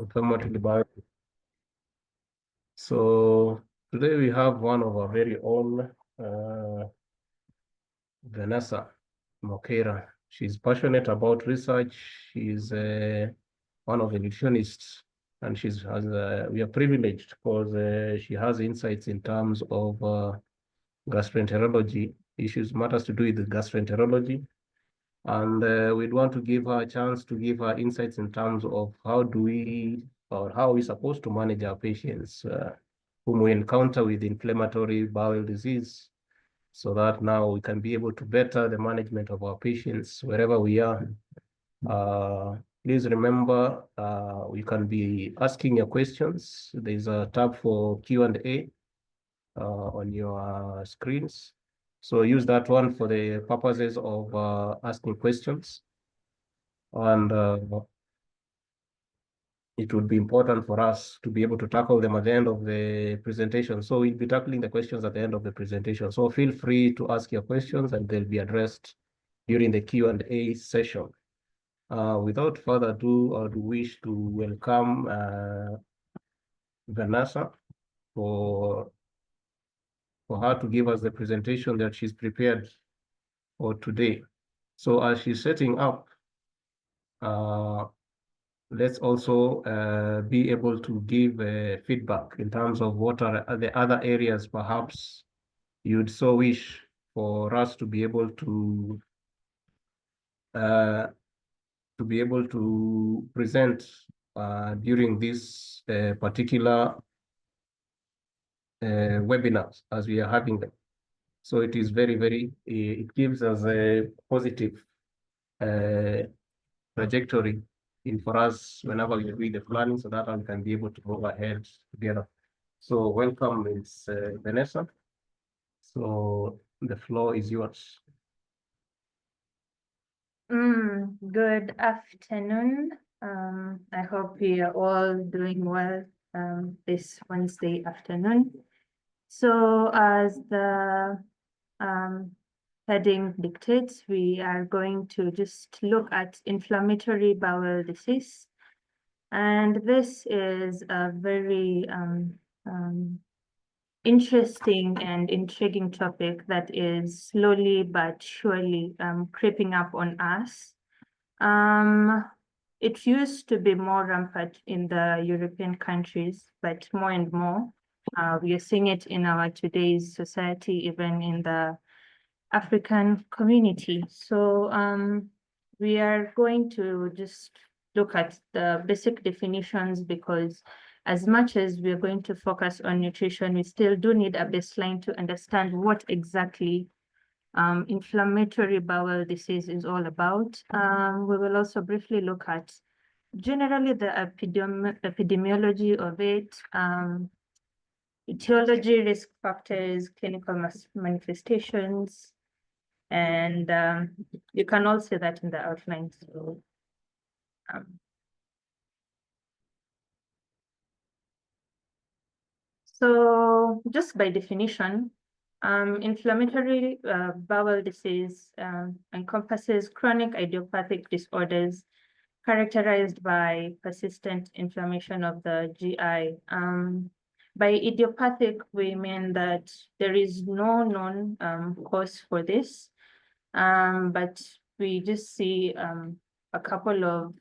inflammatory bowel. So today we have one of our very own, Vanessa Mokera. She's passionate about research. She's one of the nutritionists, and we are privileged because she has insights in terms of gastroenterology issues, matters to do with gastroenterology. And we'd want to give her a chance to give her insights in terms of how are we supposed to manage our patients whom we encounter with inflammatory bowel disease, so that now we can be able to better the management of our patients wherever we are. Please remember, you can be asking your questions. There's a tab for Q&A on your screens. So use that one for the purposes of asking questions. And it would be important for us to be able to tackle them at the end of the presentation. So we'll be tackling the questions at the end of the presentation. So feel free to ask your questions and they'll be addressed during the Q&A session. Without further ado, I would wish to welcome Vanessa for her to give us the presentation that she's prepared for today. So as she's setting up, let's also be able to give feedback in terms of what are the other areas perhaps you'd so wish for us to be able to present during this particular webinars as we are having them. So it is it gives us a positive trajectory for us whenever we do the planning, so that we can be able to move ahead together. So welcome, Ms. Vanessa. So the floor is yours. Good afternoon. I hope you are all doing well this Wednesday afternoon. So as the heading dictates, we are going to just look at inflammatory bowel disease. And this is a very interesting and intriguing topic that is slowly but surely creeping up on us. It used to be more rampant in the European countries, but more and more, we are seeing it in our today's society, even in the African community. So we are going to just look at the basic definitions, because as much as we're going to focus on nutrition, we still do need a baseline to understand what exactly inflammatory bowel disease is all about. We will also briefly look at generally the epidemiology of it, etiology, risk factors, clinical manifestations, and you can all see that in the outline. So just by definition, inflammatory bowel disease encompasses chronic idiopathic disorders characterized by persistent inflammation of the GI. By idiopathic, we mean that there is no known cause for this, but we just see a couple of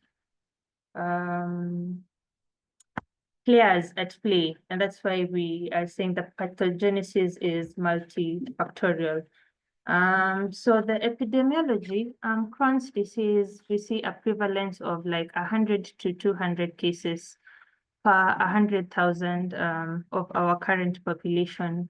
players at play, and that's why we are saying the pathogenesis is multifactorial. So the epidemiology, Crohn's disease, we see a prevalence of like 100 to 200 cases per 100,000 of our current population.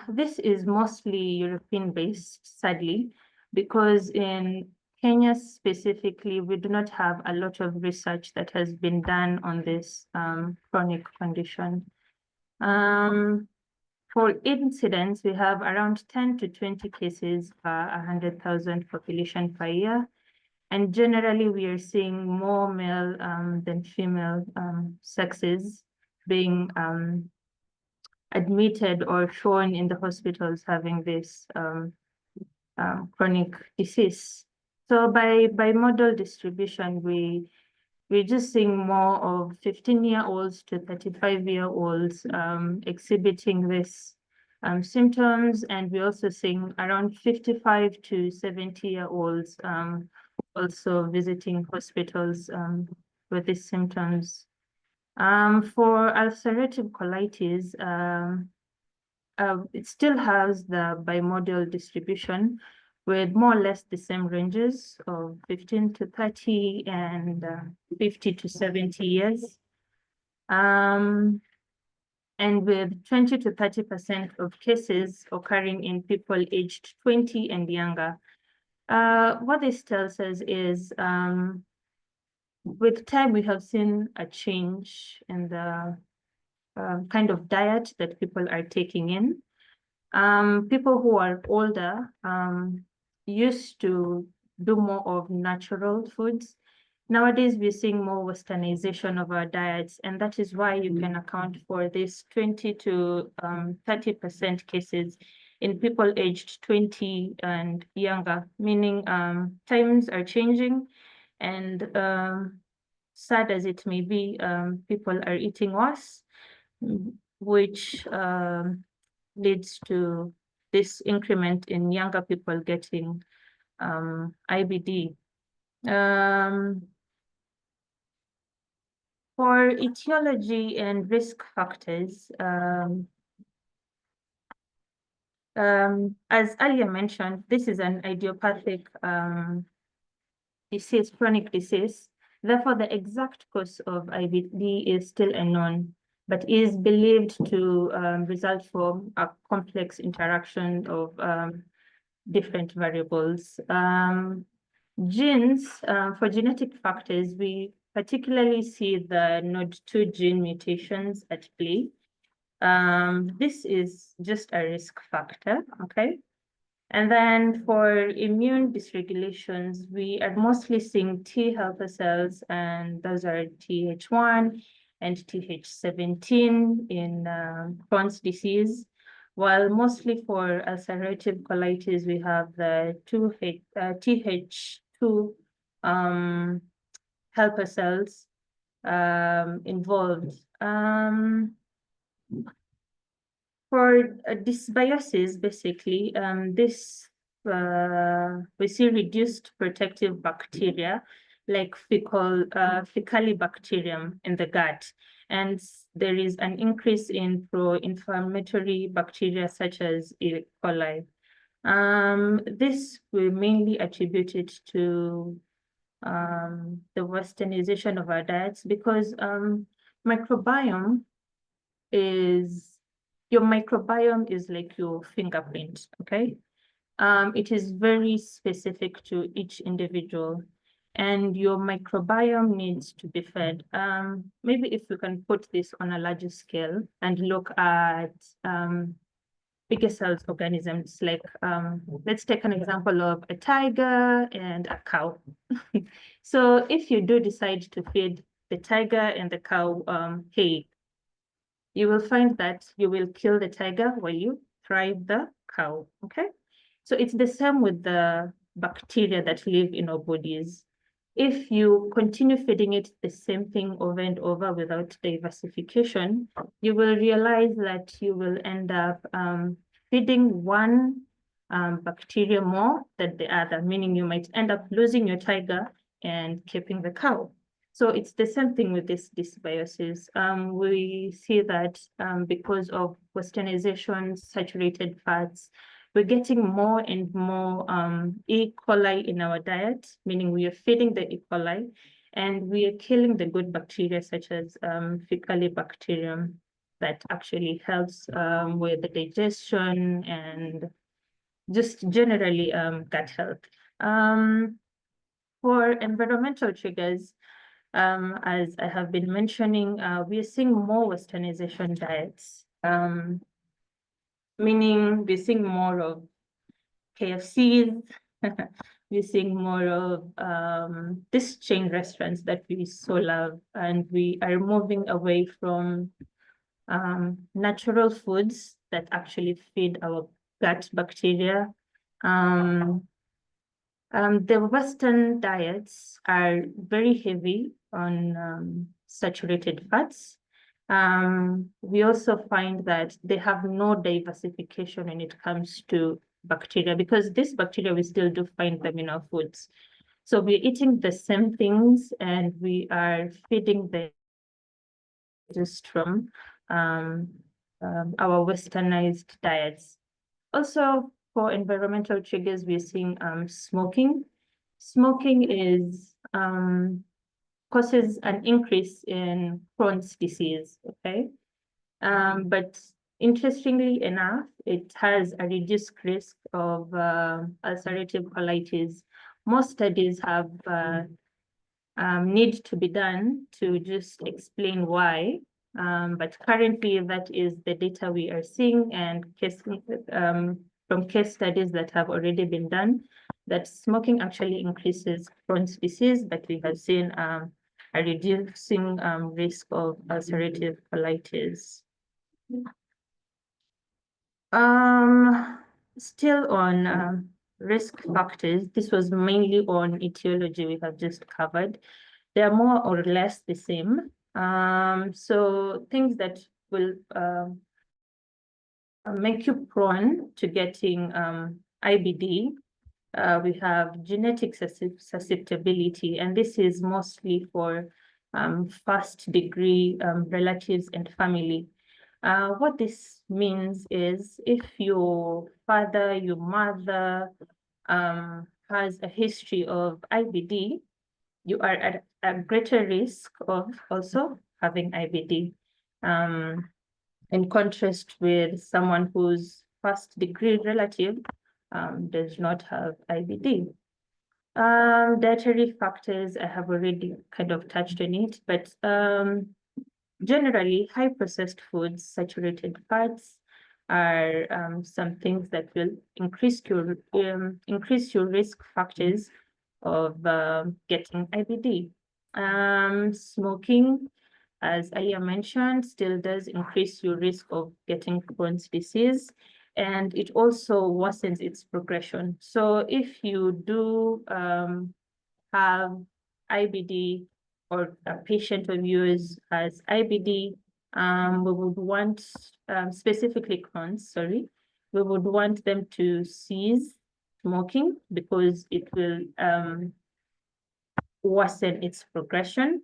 This is mostly European-based, sadly, because in Kenya specifically, we do not have a lot of research that has been done on this chronic condition. For incidence, we have around 10 to 20 cases per 100,000 population per year. And generally, we are seeing more male than female sexes being admitted or shown in the hospitals having this chronic disease. So by model distribution, we we're just seeing more of 15-year-olds to 35-year-olds exhibiting this symptoms, and we're also seeing around 55 to 70-year-olds also visiting hospitals with these symptoms. For ulcerative colitis, it still has the bimodal distribution with more or less the same ranges of 15 to 30 and 50 to 70 years. And with 20 to 30% of cases occurring in people aged 20 and younger. What this tells us is with time, we have seen a change in the kind of diet that people are taking in. People who are older used to do more of natural foods. Nowadays, we're seeing more westernization of our diets, and that is why you can account for this 20 to 30% cases in people aged 20 and younger, meaning times are changing, and sad as it may be, people are eating worse, which leads to this increment in younger people getting IBD. For etiology and risk factors, as earlier mentioned, this is an idiopathic disease, chronic disease. Therefore, the exact cause of IBD is still unknown, but is believed to result from a complex interaction of different variables. Genes, for genetic factors, we particularly see the NOD2 gene mutations at play. This is just a risk factor, okay? And then for immune dysregulations, we are mostly seeing T helper cells, and those are Th1 and Th17 in Crohn's disease. While mostly for ulcerative colitis, we have the Th2 helper cells involved. For dysbiosis, basically, we see reduced protective bacteria like Faecalibacterium in the gut, and there is an increase in pro-inflammatory bacteria such as E. coli. This we mainly attribute it to the westernization of our diets, because your microbiome is like your fingerprint, okay? It is very specific to each individual, and your microbiome needs to be fed. Maybe if we can put this on a larger scale and look at bigger cells organisms, like let's take an example of a tiger and a cow. So if you do decide to feed the tiger and the cow hay, you will find that you will kill the tiger while you thrive the cow, okay? So it's the same with the bacteria that live in our bodies. If you continue feeding it the same thing over and over without diversification, you will realize that you will end up feeding one bacteria more than the other, meaning you might end up losing your tiger and keeping the cow. So it's the same thing with this dysbiosis. We see that because of westernization, saturated fats, we're getting more and more E. coli in our diet, meaning we are feeding the E. coli, and we are killing the good bacteria such as Faecalibacterium that actually helps with the digestion and just generally gut health. For environmental triggers, as I have been mentioning, we are seeing more westernization diets, meaning we're seeing more of KFCs, we're seeing more of this chain restaurants that we so love, and we are moving away from natural foods that actually feed our gut bacteria. The Western diets are very heavy on saturated fats. We also find that they have no diversification when it comes to bacteria, because this bacteria, we still do find them in our foods. So we're eating the same things and we are feeding them just from our westernized diets. Also, for environmental triggers, we're seeing smoking. Smoking is causes an increase in Crohn's disease, okay? But interestingly enough, it has a reduced risk of ulcerative colitis. Most studies have need to be done to just explain why. But currently, that is the data we are seeing, and from case studies that have already been done, that smoking actually increases Crohn's disease, but we have seen a reducing risk of ulcerative colitis. Still on risk factors, this was mainly on etiology we have just covered. They are more or less the same. So things that will make you prone to getting IBD, we have genetic susceptibility, and this is mostly for first degree relatives and family. What this means is if your father, your mother has a history of IBD, you are at a greater risk of also having IBD. In contrast with someone whose first degree relative does not have IBD. Dietary factors, I have already kind of touched on it, but generally high processed foods, saturated fats are some things that will increase your risk factors of getting IBD. Smoking, as earlier mentioned, still does increase your risk of getting Crohn's disease, and it also worsens its progression. So if you do have IBD, or a patient of yours has IBD, we would want, specifically Crohn's, sorry, we would want them to cease smoking because it will worsen its progression.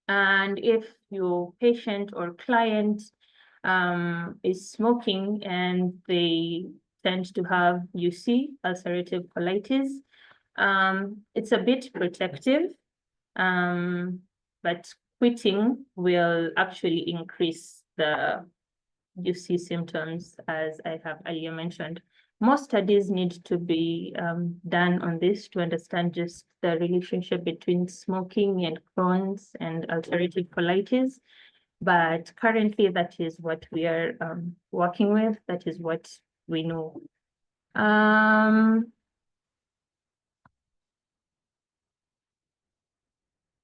And if your patient or client is smoking and they tend to have UC, ulcerative colitis, it's a bit protective, but quitting will actually increase the UC symptoms, as I have earlier mentioned. Most studies need to be done on this to understand just the relationship between smoking and Crohn's and ulcerative colitis. But currently, that is what we are working with. That is what we know.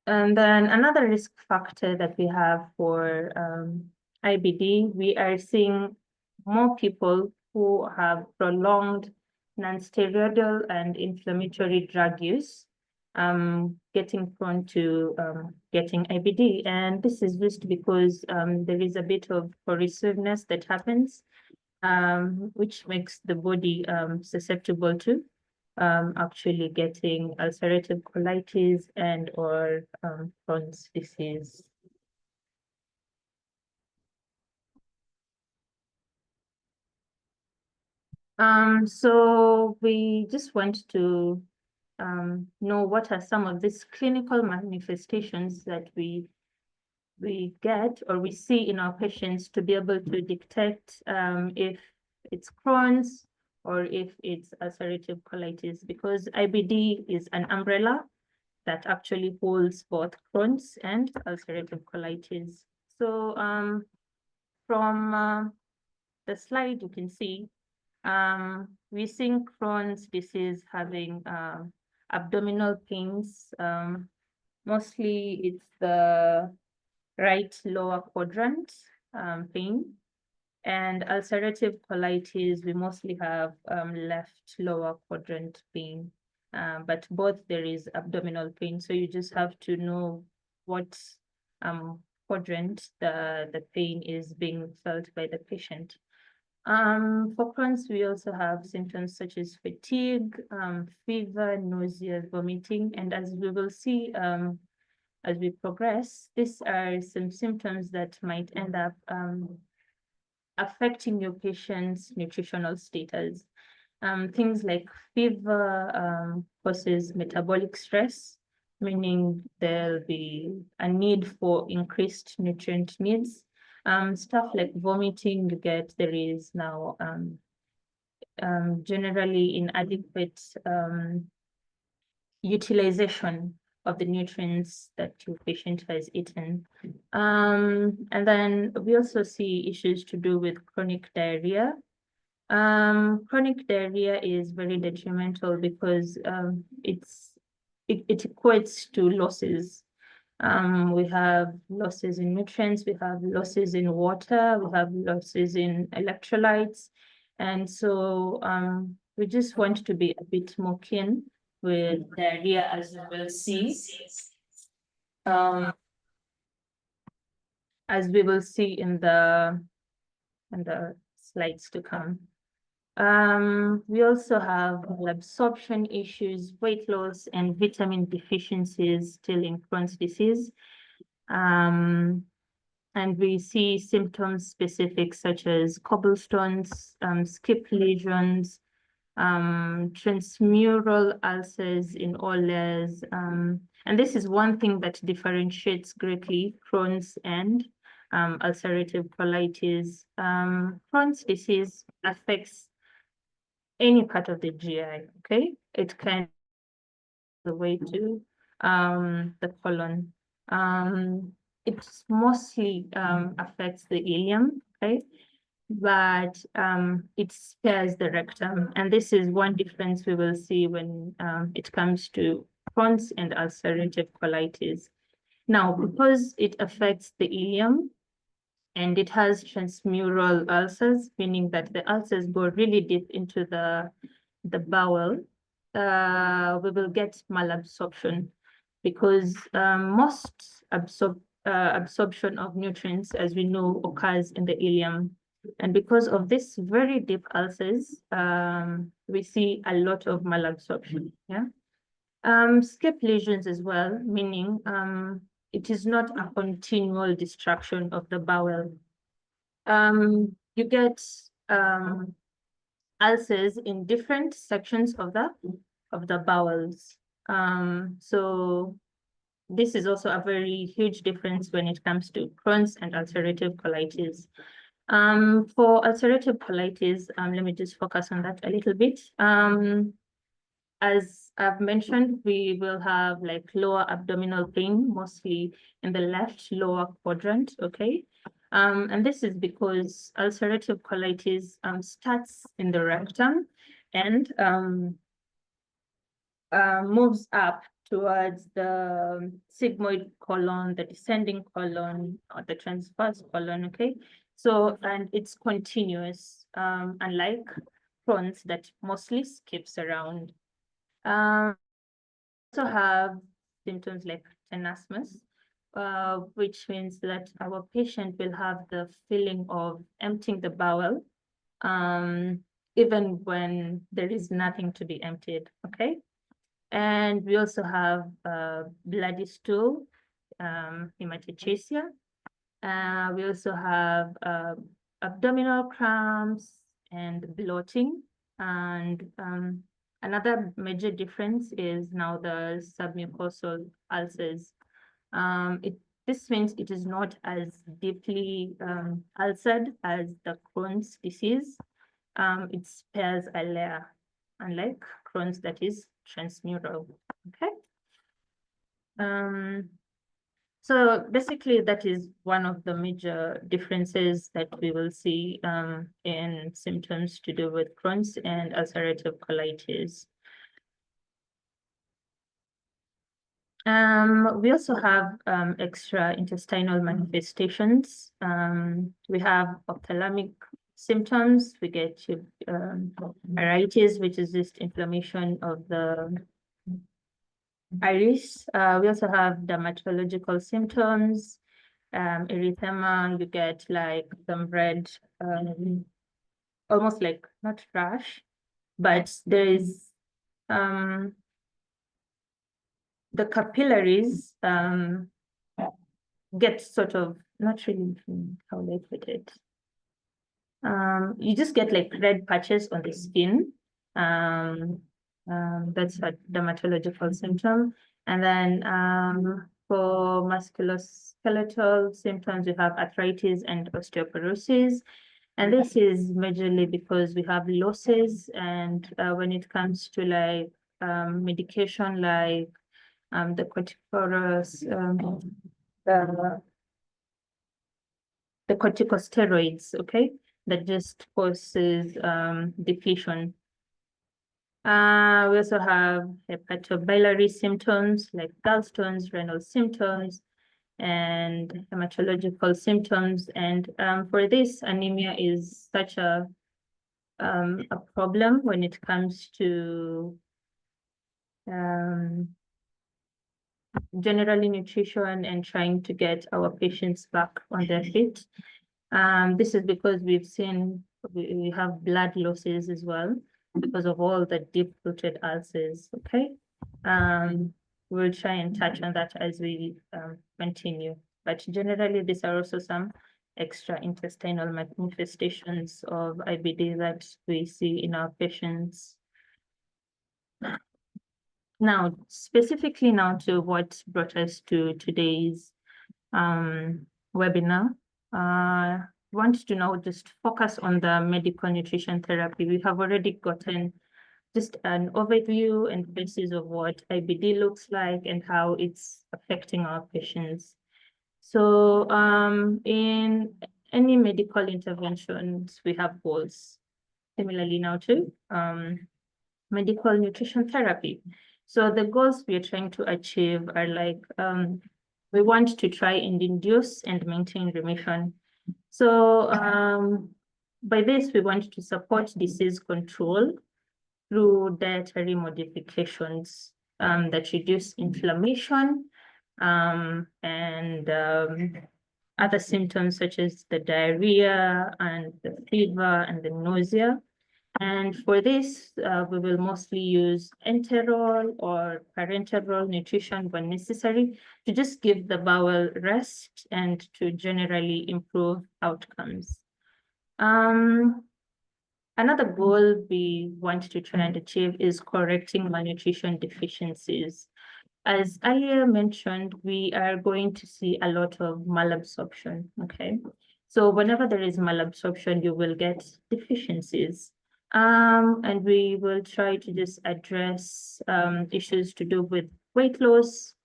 And then another risk factor that we have for IBD, we are seeing more people who have prolonged non-steroidal and inflammatory drug use, getting prone to getting IBD. And this is just because there is a bit of corrosiveness that happens, which makes the body susceptible to actually getting ulcerative colitis and or Crohn's disease. So we just want to know what are some of these clinical manifestations that we get or we see in our patients to be able to detect if it's Crohn's or if it's ulcerative colitis, because IBD is an umbrella that actually holds both Crohn's and ulcerative colitis. So from the slide, you can see we're seeing Crohn's disease having abdominal pains. Mostly it's the right lower quadrant pain. And ulcerative colitis, we mostly have left lower quadrant pain. but both there is abdominal pain. So you just have to know what quadrant the pain is being felt by the patient. For Crohn's, we also have symptoms such as fatigue, fever, nausea, vomiting, and as we will see as we progress, these are some symptoms that might end up affecting your patient's nutritional status. Things like fever causes metabolic stress, meaning there'll be a need for increased nutrient needs. Stuff like vomiting, there is now generally inadequate utilization of the nutrients that your patient has eaten. And then we also see issues to do with chronic diarrhea. Chronic diarrhea is very detrimental because it equates to losses. We have losses in nutrients, we have losses in water, we have losses in electrolytes. And so we just want to be a bit more keen with diarrhea, as you will see. As we will see in the slides to come. We also have absorption issues, weight loss, and vitamin deficiencies still in Crohn's disease. And we see symptoms specific such as cobblestones, skip lesions, transmural ulcers in all layers. And this is one thing that differentiates greatly Crohn's and ulcerative colitis. Crohn's disease affects any part of the GI, okay? It can the way to the colon. It mostly affects the ileum, okay? But it spares the rectum. And this is one difference we will see when it comes to Crohn's and ulcerative colitis. Now, because it affects the ileum and it has transmural ulcers, meaning that the ulcers go really deep into the bowel, we will get malabsorption because most absorption of nutrients, as we know, occurs in the ileum. And because of this very deep ulcers, we see a lot of malabsorption. Yeah. Skip lesions as well, meaning it is not a continual destruction of the bowel. You get ulcers in different sections of the bowels. So this is also a very huge difference when it comes to Crohn's and ulcerative colitis. For ulcerative colitis, let me just focus on that a little bit. As I've mentioned, we will have like lower abdominal pain, mostly in the left lower quadrant, okay? And this is because ulcerative colitis starts in the rectum and moves up towards the sigmoid colon, the descending colon, or the transverse colon, okay? So, and it's continuous, unlike Crohn's that mostly skips around. Also have symptoms like tenesmus, which means that our patient will have the feeling of emptying the bowel, even when there is nothing to be emptied, okay? And we also have bloody stool, hematochezia. We also have abdominal cramps and bloating. And another major difference is now the submucosal ulcers. This means it is not as deeply ulcered as the Crohn's disease. It spares a layer, unlike Crohn's that is transmural, okay? So basically that is one of the major differences that we will see in symptoms to do with Crohn's and ulcerative colitis. We also have extra-intestinal manifestations. We have ophthalmic symptoms. We get iritis, which is just inflammation of the iris. We also have dermatological symptoms, erythema. You get like some red, almost like not rash, but there is the capillaries get sort of not really, how do I put it? You just get like red patches on the skin. That's a dermatological symptom. And then for musculoskeletal symptoms, we have arthritis and osteoporosis. And this is majorly because we have losses. And when it comes to like medication like the corticosteroids, the corticosteroids, okay, that just causes depletion. We also have hepatobiliary symptoms like gallstones, renal symptoms, and hematological symptoms. And for this, anemia is such a problem when it comes to generally nutrition and trying to get our patients back on their feet. This is because we've seen we have blood losses as well because of all the deep-rooted ulcers, okay? We'll try and touch on that as we continue. But generally, these are also some extra intestinal manifestations of IBD that we see in our patients. Now, specifically now to what brought us to today's webinar, want to now just focus on the medical nutrition therapy. We have already gotten just an overview and basis of what IBD looks like and how it's affecting our patients. So in any medical interventions, we have goals. Similarly now to medical nutrition therapy. So the goals we are trying to achieve are like, we want to try and induce and maintain remission. So by this, we want to support disease control through dietary modifications that reduce inflammation and other symptoms such as the diarrhea and the fever and the nausea. And for this, we will mostly use enteral or parenteral nutrition when necessary to just give the bowel rest and to generally improve outcomes. Another goal we want to try and achieve is correcting malnutrition deficiencies. As earlier mentioned, we are going to see a lot of malabsorption, okay? So whenever there is malabsorption, you will get deficiencies. And we will try to just address issues to do with weight loss,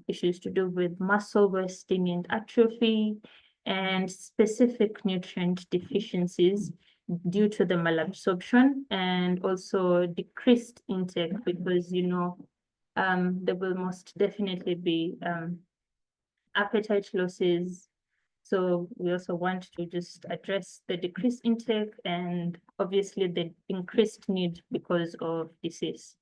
issues to do with muscle wasting and atrophy, and specific nutrient deficiencies due to the malabsorption, and also decreased intake because, you know, there will most definitely be appetite losses. So we also want to just address the decreased intake and obviously the increased need because of disease.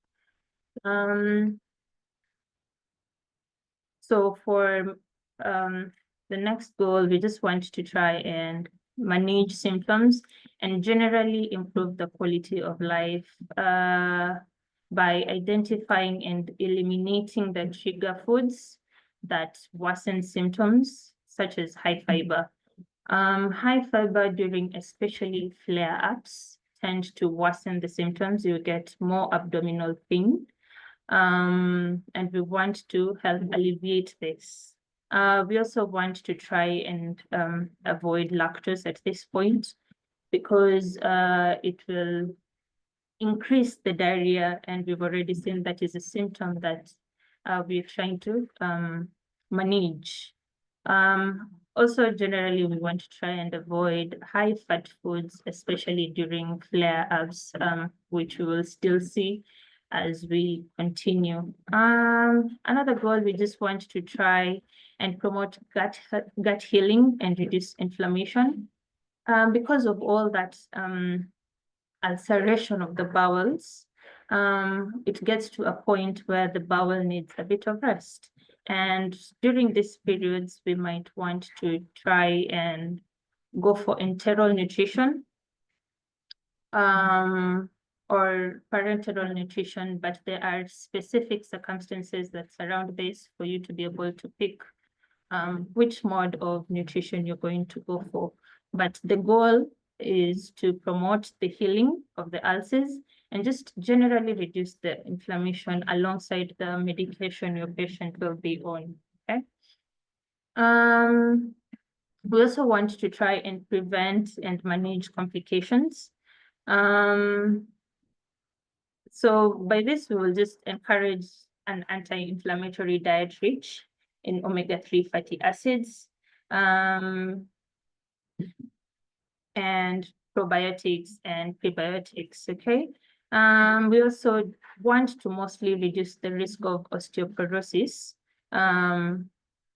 So for the next goal, we just want to try and manage symptoms and generally improve the quality of life by identifying and eliminating the trigger foods that worsen symptoms, such as high fiber. High fiber during especially flare-ups tend to worsen the symptoms. You get more abdominal pain. And we want to help alleviate this. We also want to try and avoid lactose at this point because it will increase the diarrhea, and we've already seen that is a symptom that we're trying to manage. Also, generally, we want to try and avoid high fat foods, especially during flare-ups, which we will still see as we continue. Another goal, we just want to try and promote gut healing and reduce inflammation. Because of all that ulceration of the bowels, it gets to a point where the bowel needs a bit of rest. And during these periods, we might want to try and go for enteral nutrition or parenteral nutrition, but there are specific circumstances that surround this for you to be able to pick which mode of nutrition you're going to go for. But the goal is to promote the healing of the ulcers and just generally reduce the inflammation alongside the medication your patient will be on. Okay. We also want to try and prevent and manage complications. So by this, we will just encourage an anti-inflammatory diet rich in omega-3 fatty acids, and probiotics and prebiotics, okay? We also want to mostly reduce the risk of osteoporosis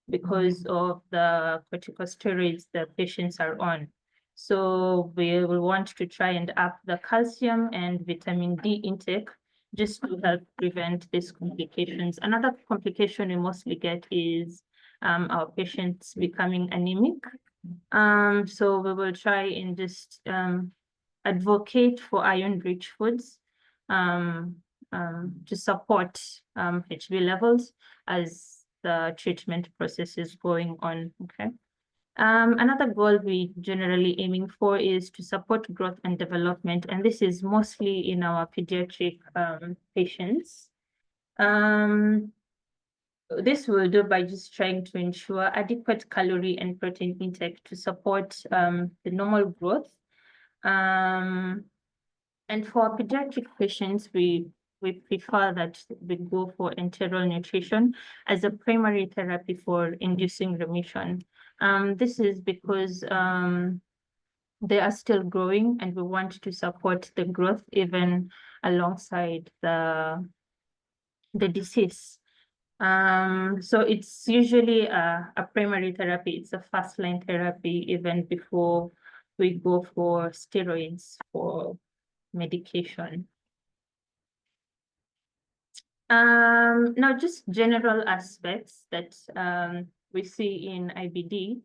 because of the corticosteroids the patients are on. So we will want to try and up the calcium and vitamin D intake just to help prevent these complications. Another complication we mostly get is our patients becoming anemic. So we will try and just advocate for iron-rich foods to support HB levels as the treatment process is going on, okay? Another goal we generally aiming for is to support growth and development, and this is mostly in our pediatric patients. This we'll do by just trying to ensure adequate calorie and protein intake to support the normal growth. And for pediatric patients, we prefer that we go for enteral nutrition as a primary therapy for inducing remission. This is because they are still growing and we want to support the growth even alongside the disease. So it's usually a primary therapy. It's a first line therapy even before we go for steroids for medication. Now just general aspects that we see in IBD.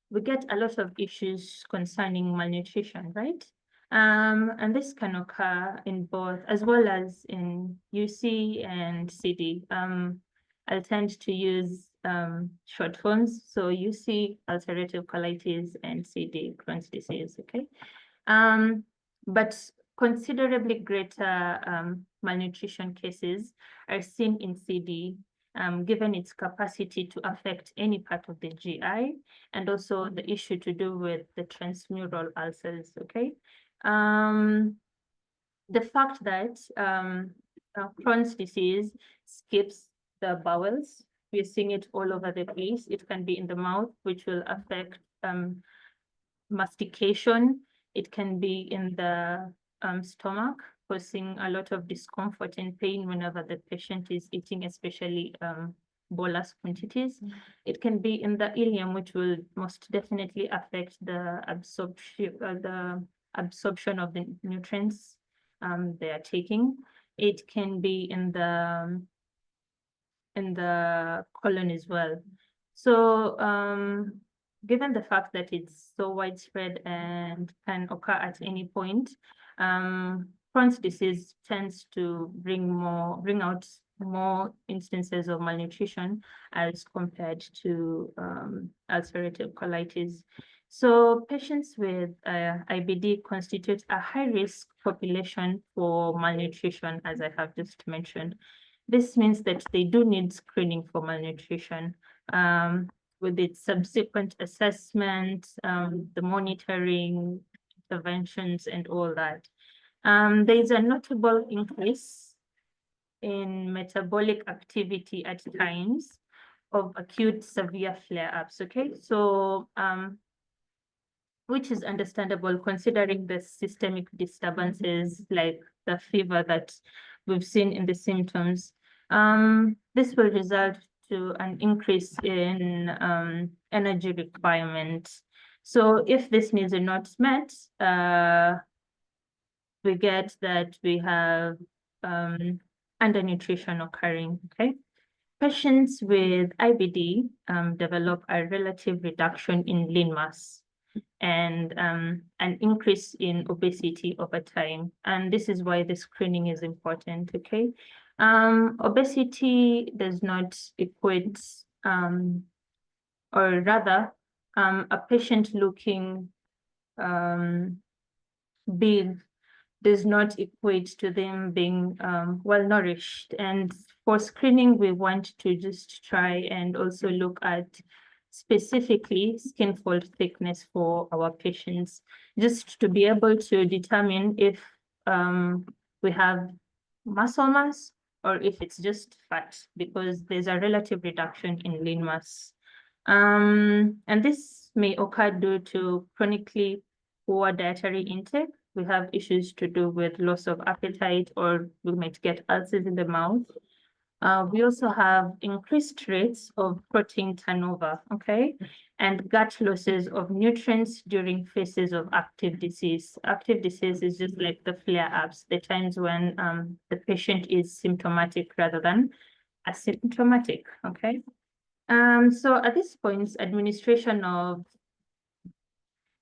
We get a lot of issues concerning malnutrition, right? And this can occur in both, as well as in UC and CD. I'll tend to use short forms. So UC, ulcerative colitis, and CD, Crohn's disease, okay? But considerably greater malnutrition cases are seen in CD, given its capacity to affect any part of the GI, and also the issue to do with the transmural ulcers, okay? The fact that Crohn's disease skips the bowels, we're seeing it all over the place. It can be in the mouth, which will affect mastication. It can be in the stomach, causing a lot of discomfort and pain whenever the patient is eating, especially bolus quantities. It can be in the ileum, which will most definitely affect the absorption of the nutrients they are taking. It can be in the colon as well. So given the fact that it's so widespread and can occur at any point, Crohn's disease tends to bring out more instances of malnutrition as compared to ulcerative colitis. So patients with IBD constitute a high-risk population for malnutrition, as I have just mentioned. This means that they do need screening for malnutrition with its subsequent assessment, the monitoring, interventions, and all that. There is a notable increase in metabolic activity at times of acute severe flare-ups, okay? So, which is understandable considering the systemic disturbances like the fever that we've seen in the symptoms. This will result to an increase in energy requirement. So if these needs are not met, we get that we have undernutrition occurring, okay? Patients with IBD develop a relative reduction in lean mass and an increase in obesity over time. And this is why the screening is important, okay? Obesity does not equate, or rather, a patient looking big does not equate to them being well nourished. And for screening, we want to just try and also look at specifically skin fold thickness for our patients, just to be able to determine if we have muscle mass or if it's just fat, because there's a relative reduction in lean mass. And this may occur due to chronically poor dietary intake. We have issues to do with loss of appetite, or we might get ulcers in the mouth. We also have increased rates of protein turnover, okay? And gut losses of nutrients during phases of active disease. Active disease is just like the flare-ups, the times when the patient is symptomatic rather than asymptomatic, okay? So at this point, administration of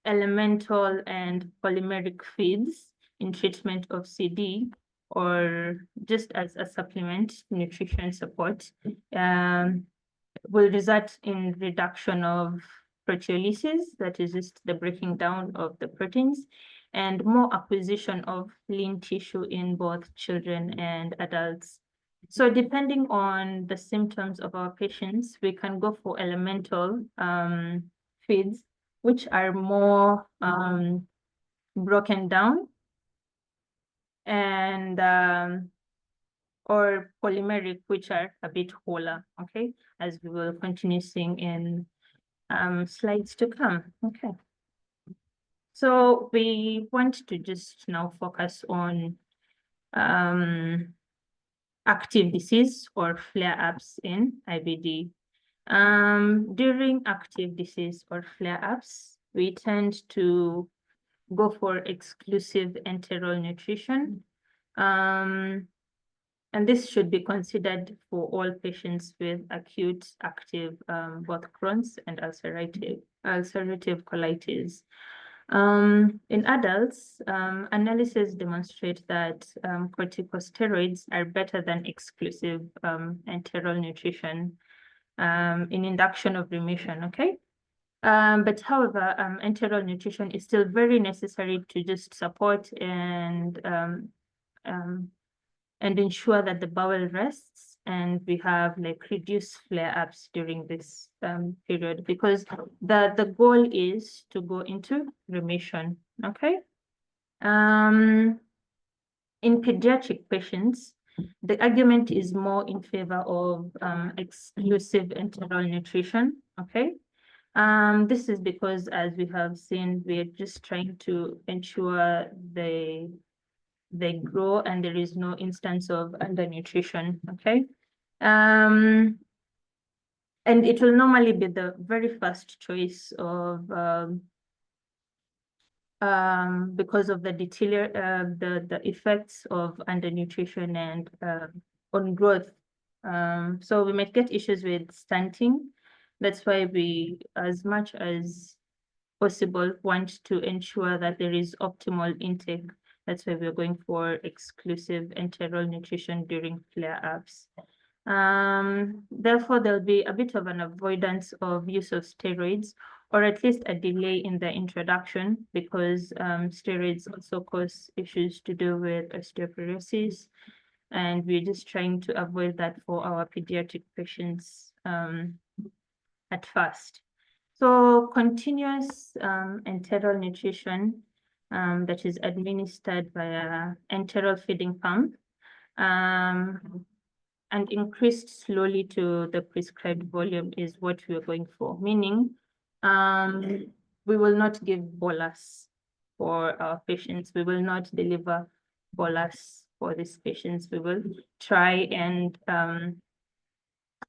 elemental and polymeric feeds in treatment of CD, or just as a supplement nutrition support, will result in reduction of proteolysis, that is just the breaking down of the proteins, and more acquisition of lean tissue in both children and adults. So depending on the symptoms of our patients, we can go for elemental feeds, which are more broken down, and or polymeric, which are a bit wholer, okay, as we will continue seeing in slides to come. Okay. So we want to just now focus on active disease or flare-ups in IBD. During active disease or flare-ups, we tend to go for exclusive enteral nutrition. And this should be considered for all patients with acute, active, both Crohn's and ulcerative colitis. In adults, analysis demonstrate that corticosteroids are better than exclusive enteral nutrition in induction of remission, okay? But however, enteral nutrition is still very necessary to just support and ensure that the bowel rests and we have like reduced flare-ups during this period, because the goal is to go into remission, okay? In pediatric patients, the argument is more in favor of exclusive enteral nutrition, okay? This is because, as we have seen, we're just trying to ensure they grow and there is no instance of undernutrition, okay? And it will normally be the very first choice of because of the the effects of undernutrition and on growth. So we might get issues with stunting. That's why we, as much as possible, want to ensure that there is optimal intake. That's why we're going for exclusive enteral nutrition during flare-ups. Therefore, there'll be a bit of an avoidance of use of steroids, or at least a delay in the introduction, because steroids also cause issues to do with osteoporosis. And we're just trying to avoid that for our pediatric patients at first. So continuous enteral nutrition that is administered via enteral feeding pump and increased slowly to the prescribed volume is what we are going for, meaning we will not give bolus for our patients. We will not deliver bolus for these patients. We will try and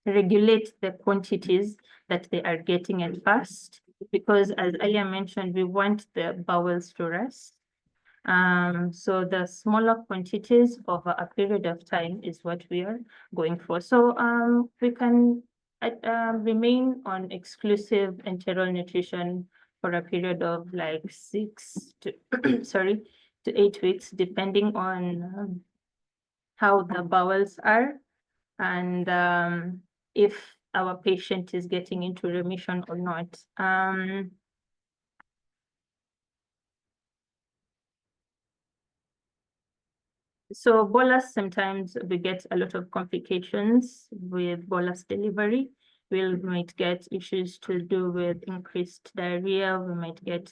regulate the quantities that they are getting at first, because as I mentioned, we want the bowels to rest. So the smaller quantities over a period of time is what we are going for. So we can remain on exclusive enteral nutrition for a period of like 6 to sorry, to 8 weeks, depending on how the bowels are and if our patient is getting into remission or not. So bolus, sometimes we get a lot of complications with bolus delivery. We might get issues to do with increased diarrhea. We might get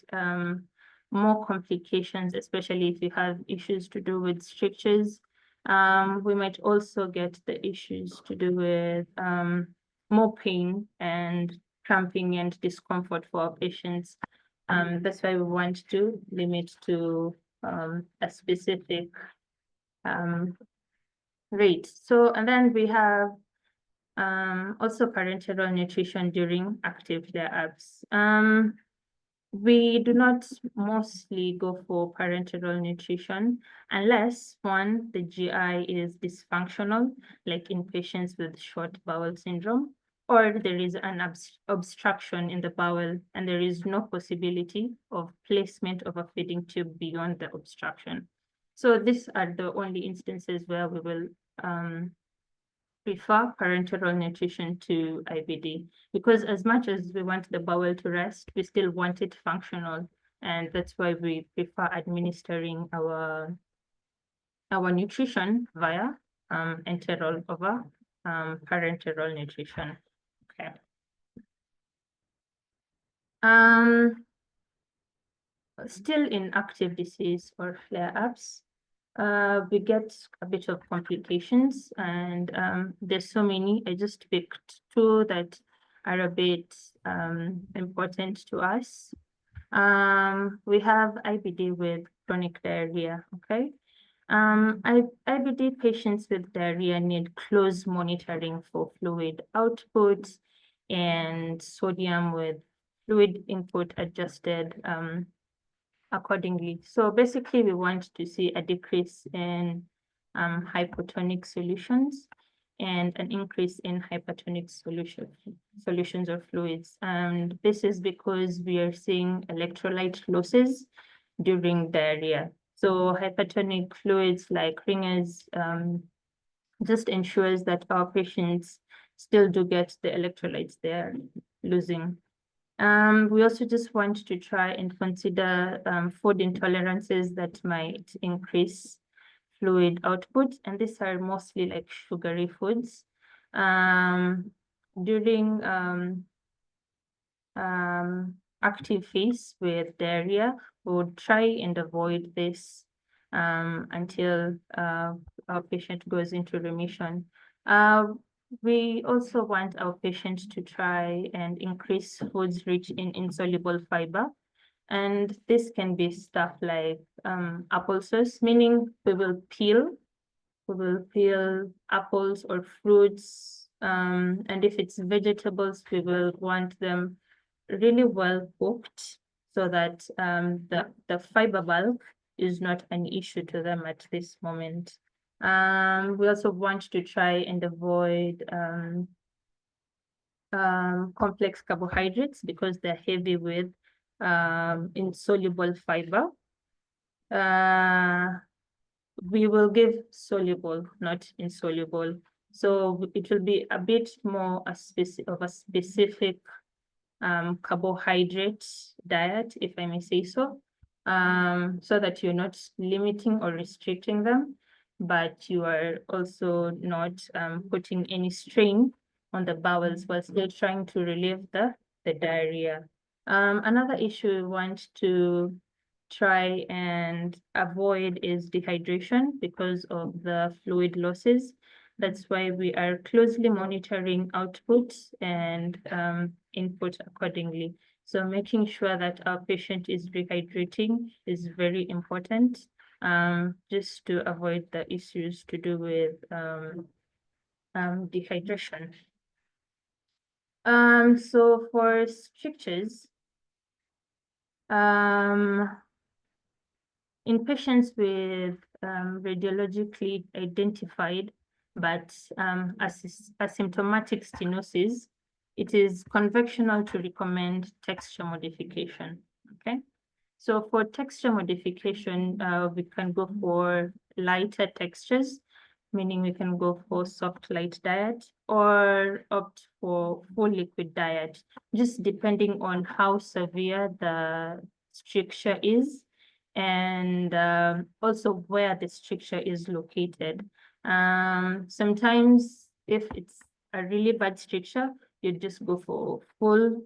more complications, especially if you have issues to do with strictures. We might also get the issues to do with more pain and cramping and discomfort for our patients. That's why we want to limit to a specific rate. So, and then we have also parenteral nutrition during active flare-ups. We do not mostly go for parenteral nutrition unless one, the GI is dysfunctional, like in patients with short bowel syndrome, or there is an obstruction in the bowel and there is no possibility of placement of a feeding tube beyond the obstruction. So these are the only instances where we will prefer parenteral nutrition to IBD, because as much as we want the bowel to rest, we still want it functional. And that's why we prefer administering our nutrition via enteral over parenteral nutrition. Okay. Still in active disease or flare-ups, we get a bit of complications, and there's so many. I just picked two that are a bit important to us. We have IBD with chronic diarrhea, okay? IBD patients with diarrhea need close monitoring for fluid output and sodium with fluid input adjusted accordingly. So basically, we want to see a decrease in hypotonic solutions and an increase in hypertonic solutions or fluids. And this is because we are seeing electrolyte losses during diarrhea. So hypertonic fluids like ringers just ensures that our patients still do get the electrolytes they're losing. We also just want to try and consider food intolerances that might increase fluid output, and these are mostly like sugary foods. During active phase with diarrhea, we would try and avoid this until our patient goes into remission. We also want our patients to try and increase foods rich in insoluble fiber. And this can be stuff like applesauce, meaning we will peel apples or fruits. And if it's vegetables, we will want them really well cooked so that the fiber bulk is not an issue to them at this moment. We also want to try and avoid complex carbohydrates because they're heavy with insoluble fiber. We will give soluble, not insoluble. So it will be a bit more of a specific carbohydrate diet, if I may say so, so that you're not limiting or restricting them, but you are also not putting any strain on the bowels while still trying to relieve the diarrhea. Another issue we want to try and avoid is dehydration because of the fluid losses. That's why we are closely monitoring output and input accordingly. So making sure that our patient is rehydrating is very important, just to avoid the issues to do with dehydration. So for strictures, in patients with radiologically identified but asymptomatic stenosis, it is conventional to recommend texture modification. Okay, so for texture modification, we can go for lighter textures, meaning we can go for soft light diet or opt for full liquid diet, just depending on how severe the stricture is and also where the stricture is located. Sometimes if it's a really bad stricture, you just go for full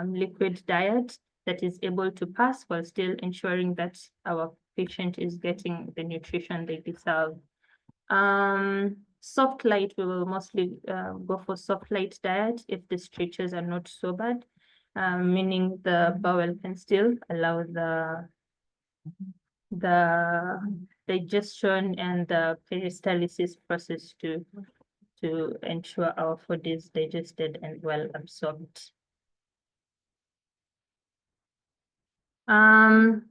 liquid diet that is able to pass while still ensuring that our patient is getting the nutrition they deserve. Soft light, we will mostly go for soft light diet if the strictures are not so bad, meaning the bowel can still allow the digestion and the peristalsis process to ensure our food is digested and well absorbed.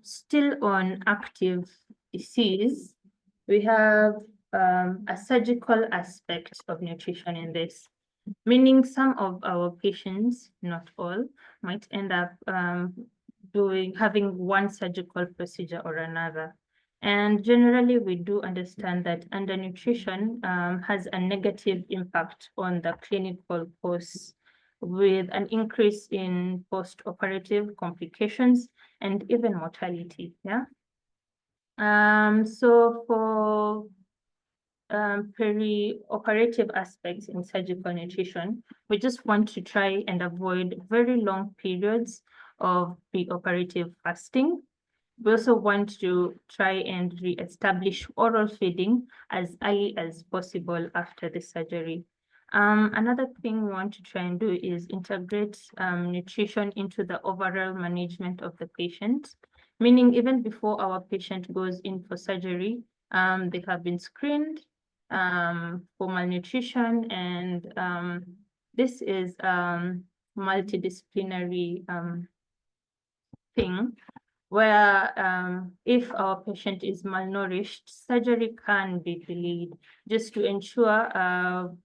Still on active disease, we have a surgical aspect of nutrition in this, meaning some of our patients, not all, might end up having one surgical procedure or another. And generally, we do understand that undernutrition has a negative impact on the clinical course, with an increase in post-operative complications and even mortality. Yeah. So for peri-operative aspects in surgical nutrition, we just want to try and avoid very long periods of pre-operative fasting. We also want to try and re-establish oral feeding as early as possible after the surgery. Another thing we want to try and do is integrate nutrition into the overall management of the patient, meaning even before our patient goes in for surgery, they have been screened for malnutrition, and this is multidisciplinary thing where if our patient is malnourished, surgery can be delayed just to ensure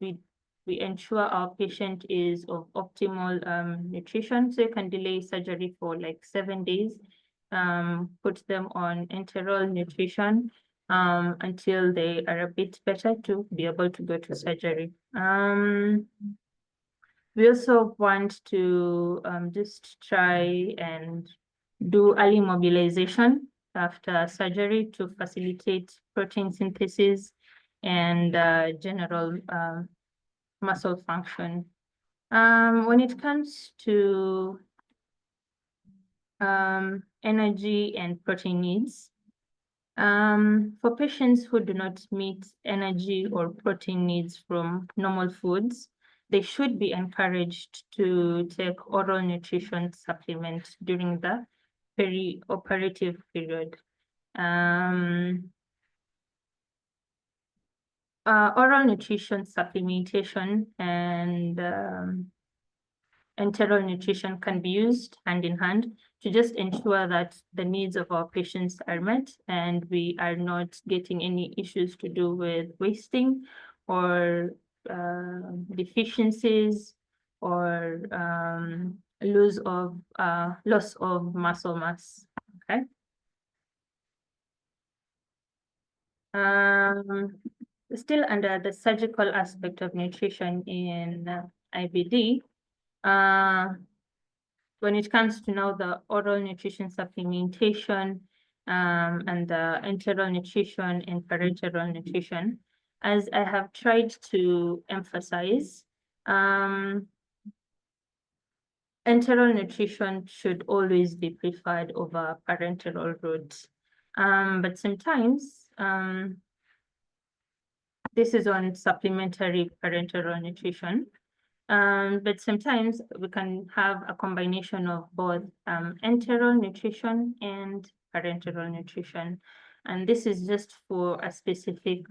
we ensure our patient is of optimal nutrition. So you can delay surgery for like 7 days, put them on enteral nutrition until they are a bit better to be able to go to surgery. We also want to just try and do early mobilization after surgery to facilitate protein synthesis and general muscle function. When it comes to energy and protein needs, for patients who do not meet energy or protein needs from normal foods, they should be encouraged to take oral nutrition supplement during the peri-operative period. Oral nutrition supplementation and enteral nutrition can be used hand in hand to just ensure that the needs of our patients are met and we are not getting any issues to do with wasting or deficiencies or loss of muscle mass. Okay. Still under the surgical aspect of nutrition in IBD, when it comes to now the oral nutrition supplementation and the enteral nutrition and parenteral nutrition, as I have tried to emphasize, enteral nutrition should always be preferred over parenteral routes. But sometimes this is on supplementary parenteral nutrition. But sometimes we can have a combination of both enteral nutrition and parenteral nutrition. And this is just for a specific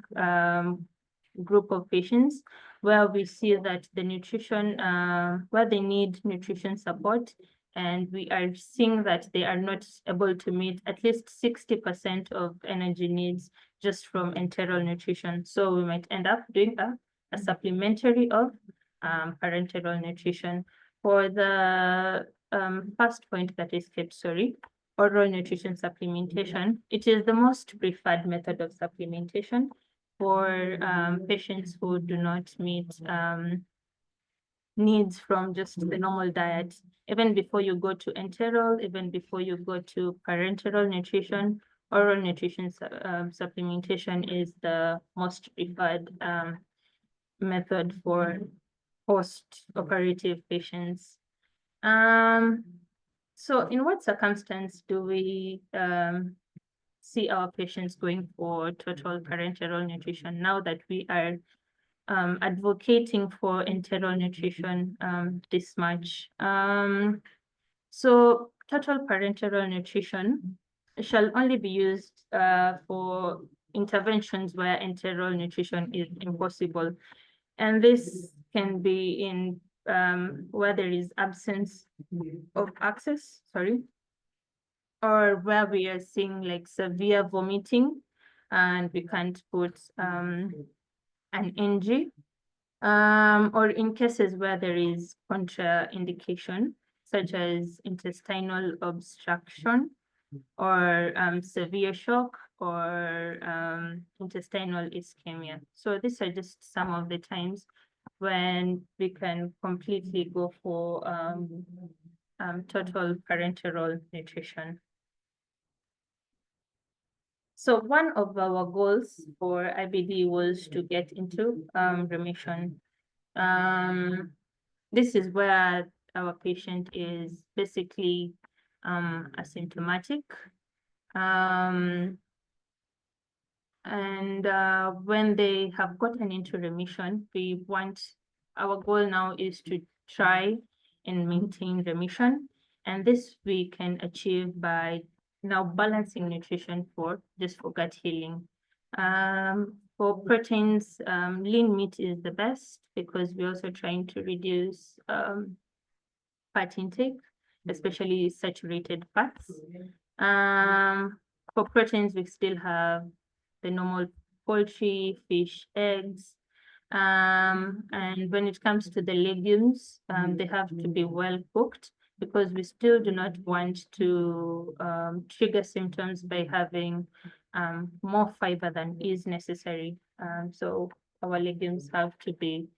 group of patients where we see that the nutrition, where they need nutrition support and we are seeing that they are not able to meet at least 60% of energy needs just from enteral nutrition. So we might end up doing a supplementary of parenteral nutrition. For the first point that is kept, sorry, oral nutrition supplementation, it is the most preferred method of supplementation for patients who do not meet needs from just the normal diet. Even before you go to enteral, even before you go to parenteral nutrition, oral nutrition supplementation is the most preferred method for post-operative patients. So in what circumstance do we see our patients going for total parenteral nutrition now that we are advocating for enteral nutrition this much? So total parenteral nutrition shall only be used for interventions where enteral nutrition is impossible. And this can be in where there is absence of access, or where we are seeing like severe vomiting and we can't put an NG, or in cases where there is contraindication, such as intestinal obstruction or severe shock or intestinal ischemia. So these are just some of the times when we can completely go for total parenteral nutrition. So one of our goals for IBD was to get into remission. This is where our patient is basically asymptomatic. And when they have gotten into remission, our goal now is to try and maintain remission. And this we can achieve by now balancing nutrition for gut healing. For proteins, lean meat is the best because we're also trying to reduce fat intake, especially saturated fats. For proteins, we still have the normal poultry, fish, eggs. And when it comes to the legumes, they have to be well cooked because we still do not want to trigger symptoms by having more fiber than is necessary. So our legumes have to be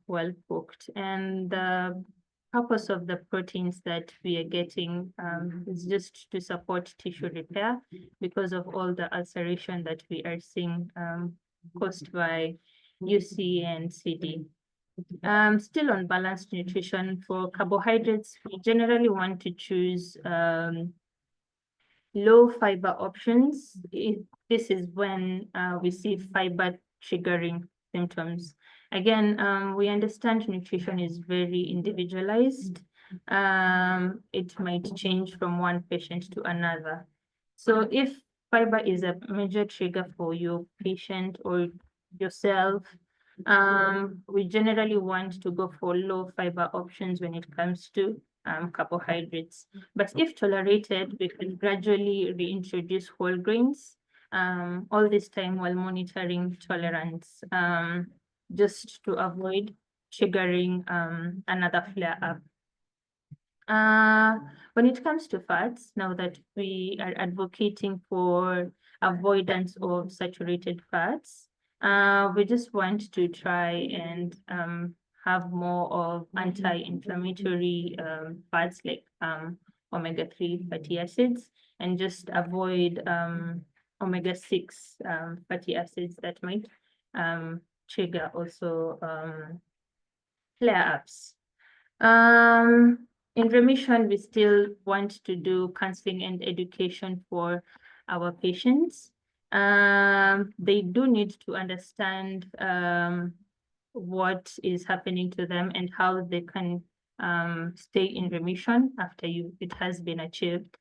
well cooked. And the purpose of the proteins that we are getting is just to support tissue repair because of all the ulceration that we are seeing caused by UC and CD. Still on balanced nutrition, for carbohydrates, we generally want to choose low fiber options. This is when we see fiber triggering symptoms. Again, we understand nutrition is very individualized. It might change from one patient to another. So if fiber is a major trigger for your patient or yourself, we generally want to go for low fiber options when it comes to carbohydrates. But if tolerated, we can gradually reintroduce whole grains, all this time while monitoring tolerance, just to avoid triggering another flare-up. When it comes to fats, now that we are advocating for avoidance of saturated fats, we just want to try and have more of anti-inflammatory fats like omega-3 fatty acids, and just avoid omega-6 fatty acids that might trigger also flare-ups. In remission, we still want to do counseling and education for our patients. They do need to understand what is happening to them and how they can stay in remission after it has been achieved.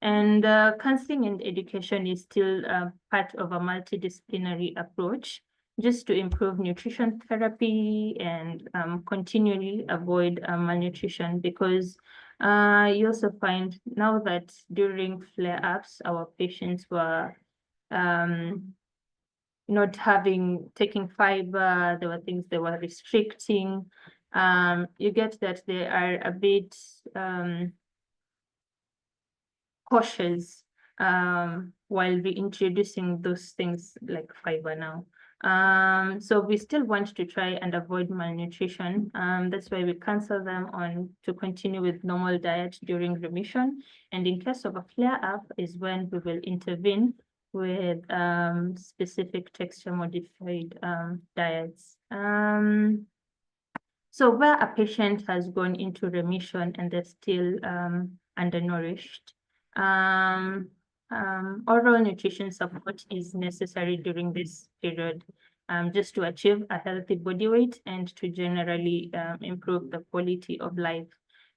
And counseling and education is still part of a multidisciplinary approach, just to improve nutrition therapy and continually avoid malnutrition, because You also find now that during flare-ups, our patients were not taking fiber, there were things they were restricting. You get that they are a bit cautious while reintroducing those things like fiber now. So we still want to try and avoid malnutrition. That's why we counsel them on to continue with normal diet during remission. And in case of a flare-up is when we will intervene with specific texture modified diets. So where a patient has gone into remission and they're still undernourished, oral nutrition support is necessary during this period, just to achieve a healthy body weight and to generally improve the quality of life.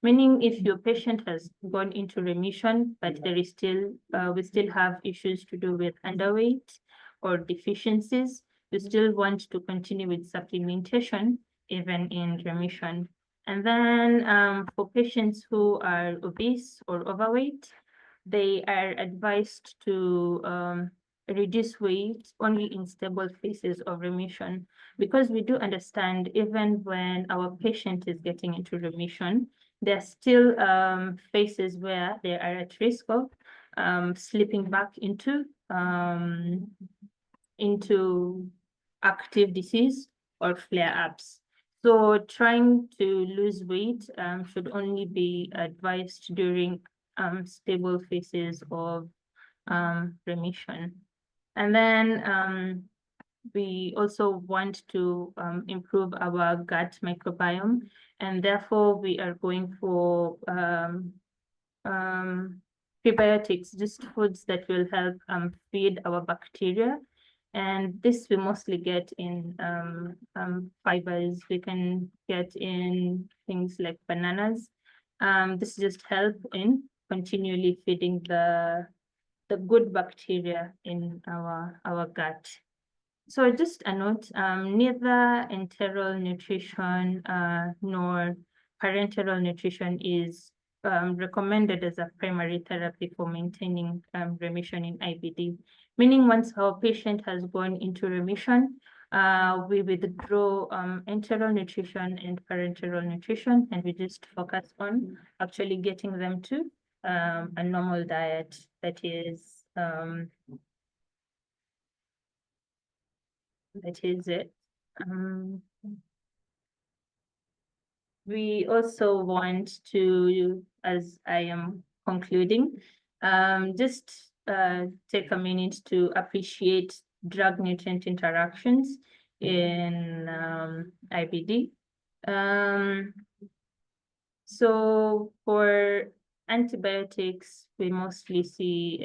Meaning if your patient has gone into remission, but there is still, we still have issues to do with underweight or deficiencies, we still want to continue with supplementation even in remission. And then for patients who are obese or overweight, they are advised to reduce weight only in stable phases of remission, because we do understand even when our patient is getting into remission, there are still phases where they are at risk of slipping back into active disease or flare-ups. So trying to lose weight should only be advised during stable phases of remission. And then we also want to improve our gut microbiome, and therefore we are going for prebiotics, just foods that will help feed our bacteria. And this we mostly get in fibers. We can get in things like bananas. This just help in continually feeding the good bacteria in our gut. So just a note, neither enteral nutrition nor parenteral nutrition is recommended as a primary therapy for maintaining remission in IBD. Meaning once our patient has gone into remission, we withdraw enteral nutrition and parenteral nutrition, and we just focus on actually getting them to a normal diet that is it. We also want to, as I am concluding, just take a minute to appreciate drug-nutrient interactions in IBD. So for antibiotics, we mostly see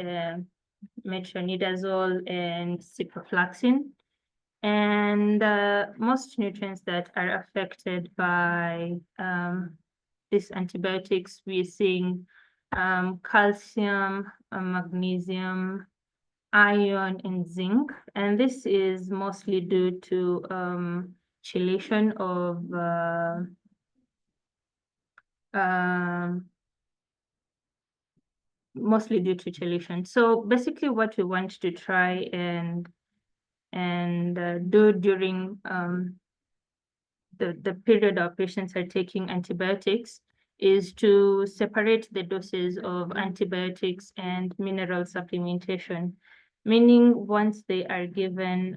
metronidazole and ciprofloxacin. And most nutrients that are affected by these antibiotics, we're seeing calcium, magnesium, iron, and zinc. And this is mostly due to chelation of mostly due to chelation. So basically what we want to try and do during the period our patients are taking antibiotics is to separate the doses of antibiotics and mineral supplementation. Meaning once they are given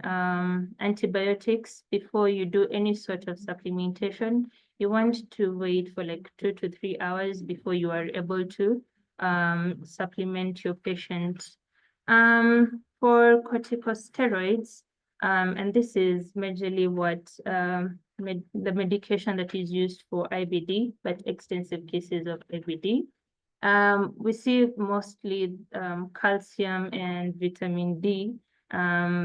antibiotics, before you do any sort of supplementation, you want to wait for like 2 to 3 hours before you are able to supplement your patient. For corticosteroids, and this is majorly what the medication that is used for IBD, but extensive cases of IBD. We see mostly calcium and vitamin D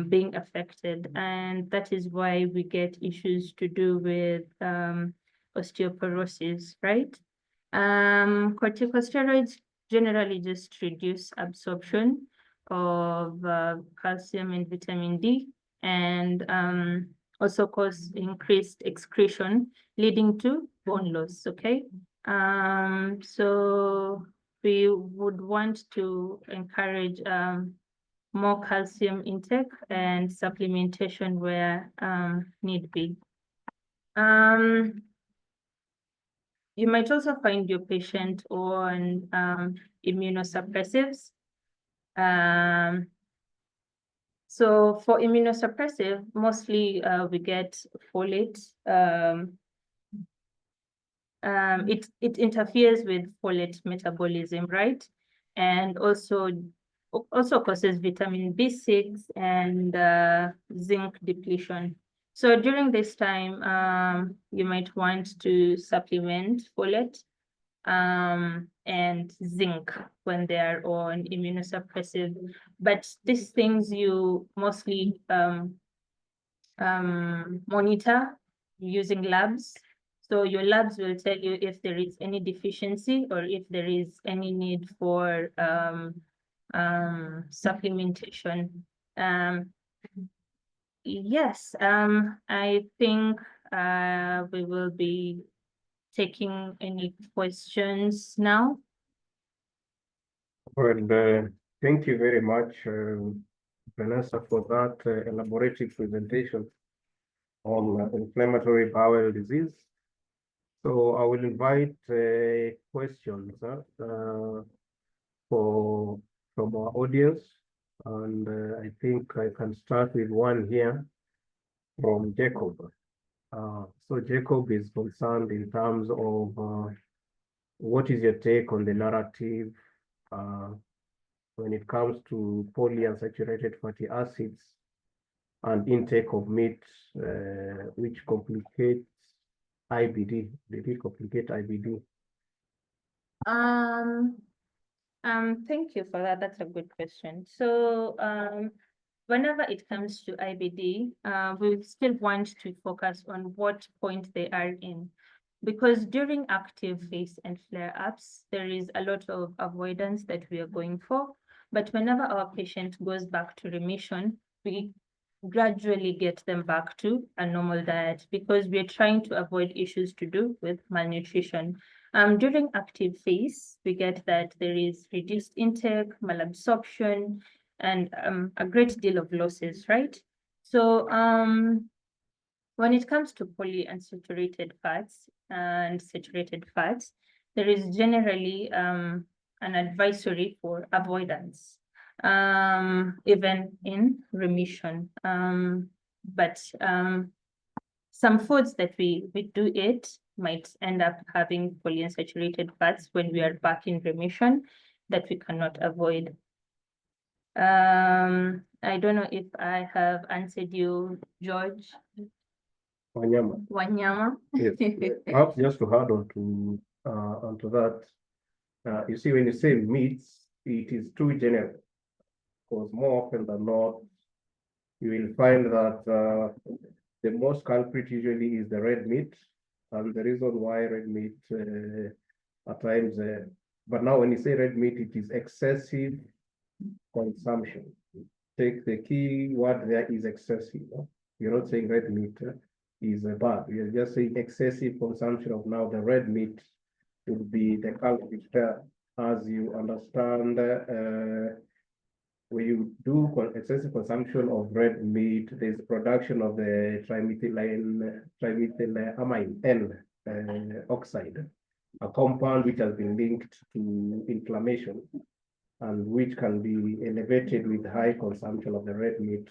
being affected, and that is why we get issues to do with osteoporosis, right? Corticosteroids generally just reduce absorption of calcium and vitamin D, and also cause increased excretion, leading to bone loss, okay? So we would want to encourage more calcium intake and supplementation where need be. You might also find your patient on immunosuppressives. So for immunosuppressive, mostly we get folate. It interferes with folate metabolism, right? And also causes vitamin B6 and zinc depletion. So during this time, you might want to supplement folate and zinc when they are on immunosuppressive. But these things you mostly monitor using labs. So your labs will tell you if there is any deficiency or if there is any need for supplementation. Yes, I think we will be taking any questions now. Well, thank you very much, Vanessa, for that elaborative presentation on inflammatory bowel disease. So I will invite questions from our audience, and I think I can start with one here from Jacob. So Jacob is concerned in terms of what is your take on the narrative when it comes to polyunsaturated fatty acids and intake of meat, which complicates IBD. Did it complicate IBD? Thank you for that. That's a good question. So, whenever it comes to IBD, we still want to focus on what point they are in. Because during active phase and flare-ups, there is a lot of avoidance that we are going for. But whenever our patient goes back to remission, we gradually get them back to a normal diet because we're trying to avoid issues to do with malnutrition. During active phase, we get that there is reduced intake, malabsorption, and a great deal of losses, right? So when it comes to polyunsaturated fats and saturated fats, there is generally an advisory for avoidance, even in remission. But some foods that we do eat might end up having polyunsaturated fats when we are back in remission that we cannot avoid. I don't know if I have answered you, George. Wanyama. Wanyama. Yes. Perhaps just to add onto that, you see, when you say meats, it is too general, because more often than not, you will find that the most culprit usually is the red meat, and the reason why red meat at times, but now when you say red meat, it is excessive consumption. Take the key word there is excessive. You're not saying red meat is bad. You're just saying excessive consumption of now the red meat would be the culprit there. As you understand, when you do excessive consumption of red meat, there's production of the trimethylamine N oxide, a compound which has been linked to inflammation and which can be elevated with high consumption of the red meat.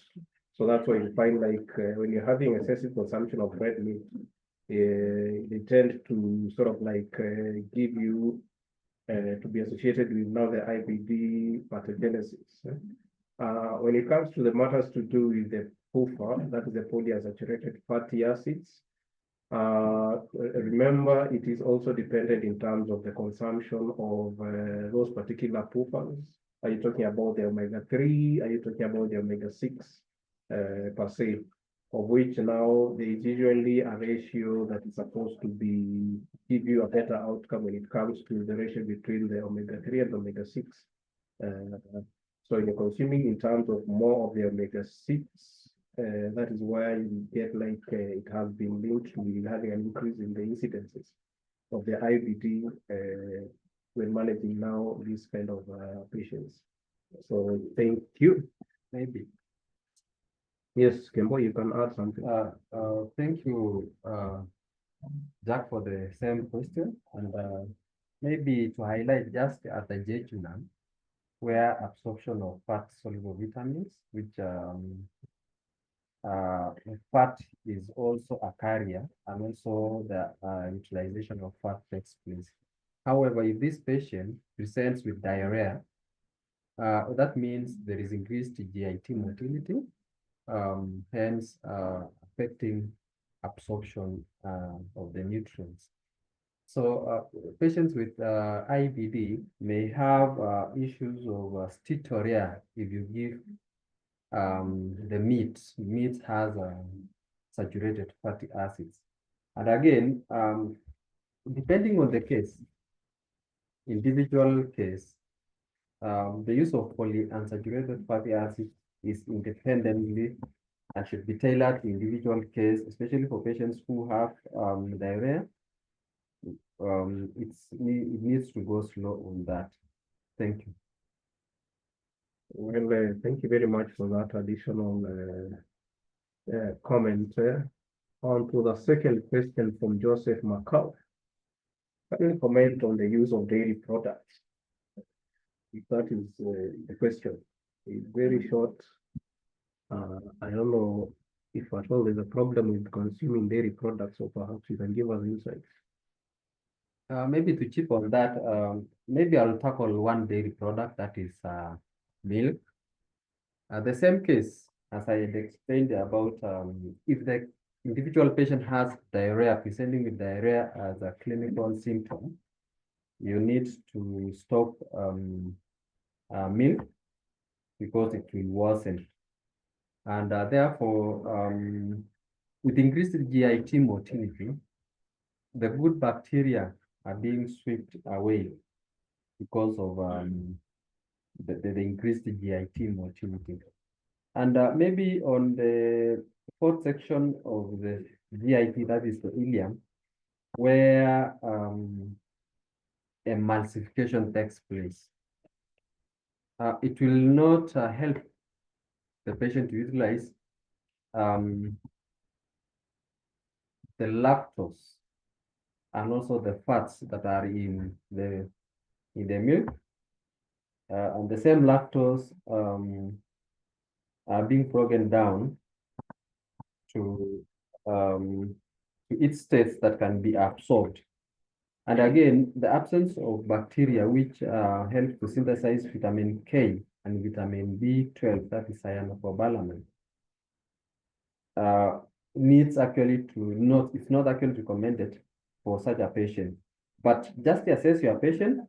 So that's why you find like when you're having excessive consumption of red meat, they tend to sort of like give you to be associated with now the IBD pathogenesis. When it comes to the matters to do with the PUFA, that is the polyunsaturated fatty acids, remember, it is also dependent in terms of the consumption of those particular PUFAs. Are you talking about the omega-3? Are you talking about the omega-6 per se? Of which now there is usually a ratio that is supposed to be give you a better outcome when it comes to the ratio between the omega-3 and omega-6. So you're consuming in terms of more of the omega-6. That is why you get like it has been linked to having an increase in the incidences of the IBD when managing now these kind of patients. So thank you. Maybe. Yes, Kembo, you can add something. Thank you, Jack, for the same question. And maybe to highlight just at the jejunum, where absorption of fat-soluble vitamins, which fat is also a carrier, and also the utilization of fat takes place. However, if this patient presents with diarrhea, that means there is increased GIT motility, hence affecting absorption of the nutrients. So patients with IBD may have issues of steatorrhea if you give the meat. Meat has saturated fatty acids. And again, depending on the case, individual case, the use of polyunsaturated fatty acids is independently and should be tailored to individual case, especially for patients who have diarrhea. It needs to go slow on that. Thank you. Well, thank you very much for that additional comment. On to the second question from Joseph Macau. Can you comment on the use of dairy products? If that is the question. It's very short. I don't know if at all there's a problem with consuming dairy products, or perhaps you can give us insights. Maybe to chip on that, maybe I'll tackle one dairy product, that is milk. The same case, as I had explained about if the individual patient has diarrhea, presenting with diarrhea as a clinical symptom, you need to stop milk because it will worsen. And therefore, with increased GIT motility, the good bacteria are being swept away because of the increased GIT motility. And maybe on the fourth section of the GIT, that is the ileum, where emulsification takes place. It will not help the patient to utilize the lactose and also the fats that are in the milk. And the same lactose are being broken down to its states that can be absorbed. And again, the absence of bacteria, which help to synthesize vitamin K and vitamin B12, that is cyanocobalamin, needs actually to not, it's not actually recommended for such a patient. But just assess your patient,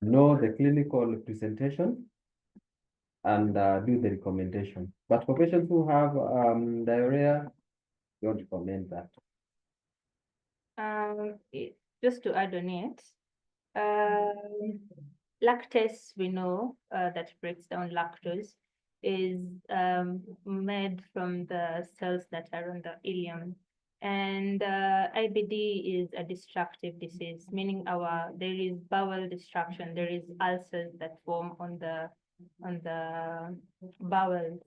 know the clinical presentation, and do the recommendation. But for patients who have diarrhea, don't recommend that. Just to add on it, lactase, we know that breaks down lactose, is made from the cells that are on the ileum. And IBD is a destructive disease, meaning there is bowel destruction, there is ulcers that form on the bowels.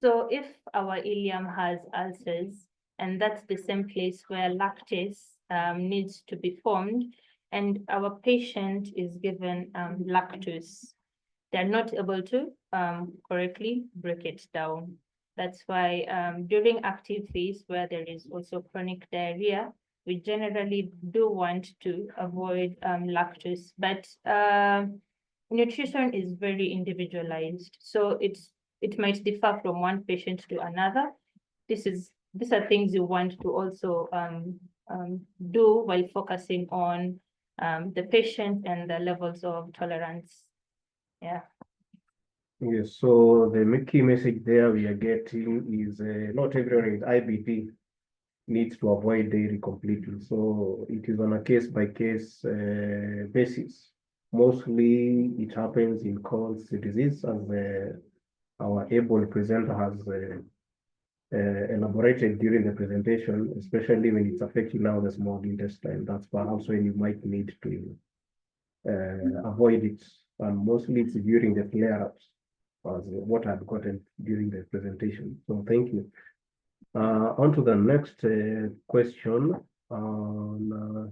So if our ileum has ulcers, and that's the same place where lactase needs to be formed, and our patient is given lactose, they're not able to correctly break it down. That's why during active phase, where there is also chronic diarrhea, we generally do want to avoid lactose, but nutrition is very individualized. So it might differ from one patient to another. These are things you want to also do while focusing on the patient and the levels of tolerance. Yeah. Yes, so the key message there we are getting is not everyone with IBD needs to avoid dairy completely. So it is on a case-by-case basis. Mostly it happens in Crohn's disease, as our able presenter has elaborated during the presentation, especially when it's affecting now the small intestine. That's perhaps when you might need to avoid it. And mostly it's during the flare-ups, as what I've gotten during the presentation. So thank you. On to the next question. Are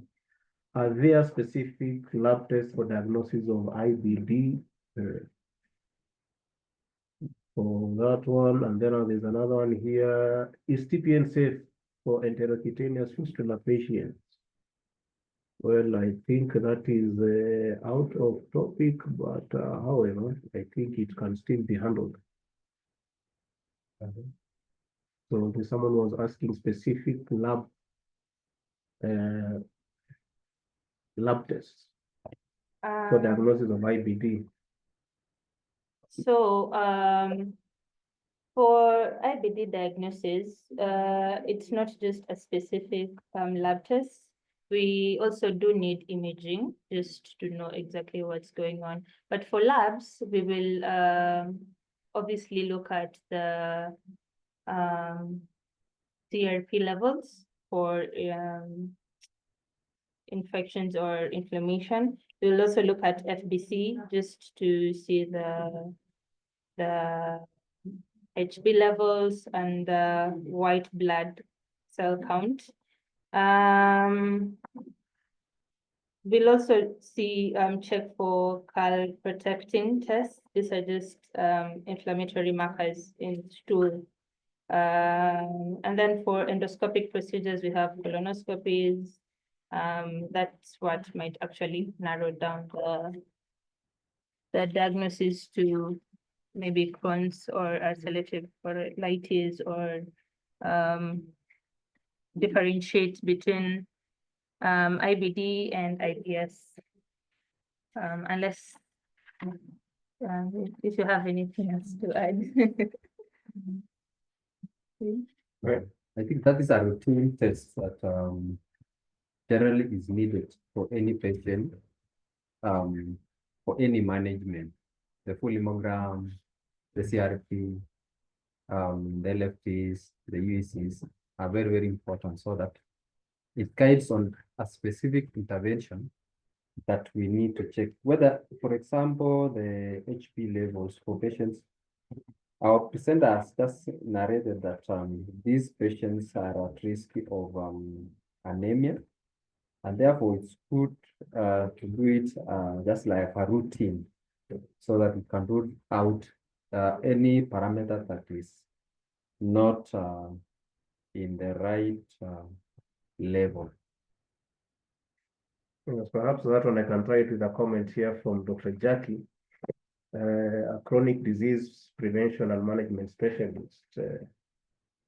there specific lab tests for diagnosis of IBD? For that one, and then there's another one here. Is TPN safe for enterocutaneous fistula patients? Well, I think that is out of topic, but however, I think it can still be handled. So someone was asking specific lab tests for diagnosis of IBD. So for IBD diagnosis, it's not just a specific lab test. We also do need imaging just to know exactly what's going on. But for labs, we will obviously look at the CRP levels for infections or inflammation. We will also look at FBC just to see the HB levels and the white blood cell count. We'll also see check for calprotectin tests. These are just inflammatory markers in stool. And then for endoscopic procedures, we have colonoscopies. That's what might actually narrow down the diagnosis to maybe Crohn's or ulcerative colitis, or differentiate between IBD and IBS. Unless if you have anything else to add. Right. I think that is a routine test that generally is needed for any patient, for any management. The full hemogram, the CRP, the LFTs, the UECs are very, very important, so that it guides on a specific intervention that we need to check. Whether, for example, the HP levels for patients, our presenter has just narrated that these patients are at risk of anemia, and therefore it's good to do it just like a routine, so that we can rule out any parameter that is not in the right level. Yes, perhaps that one I can try it with a comment here from Dr. Jackie, a chronic disease prevention and management specialist.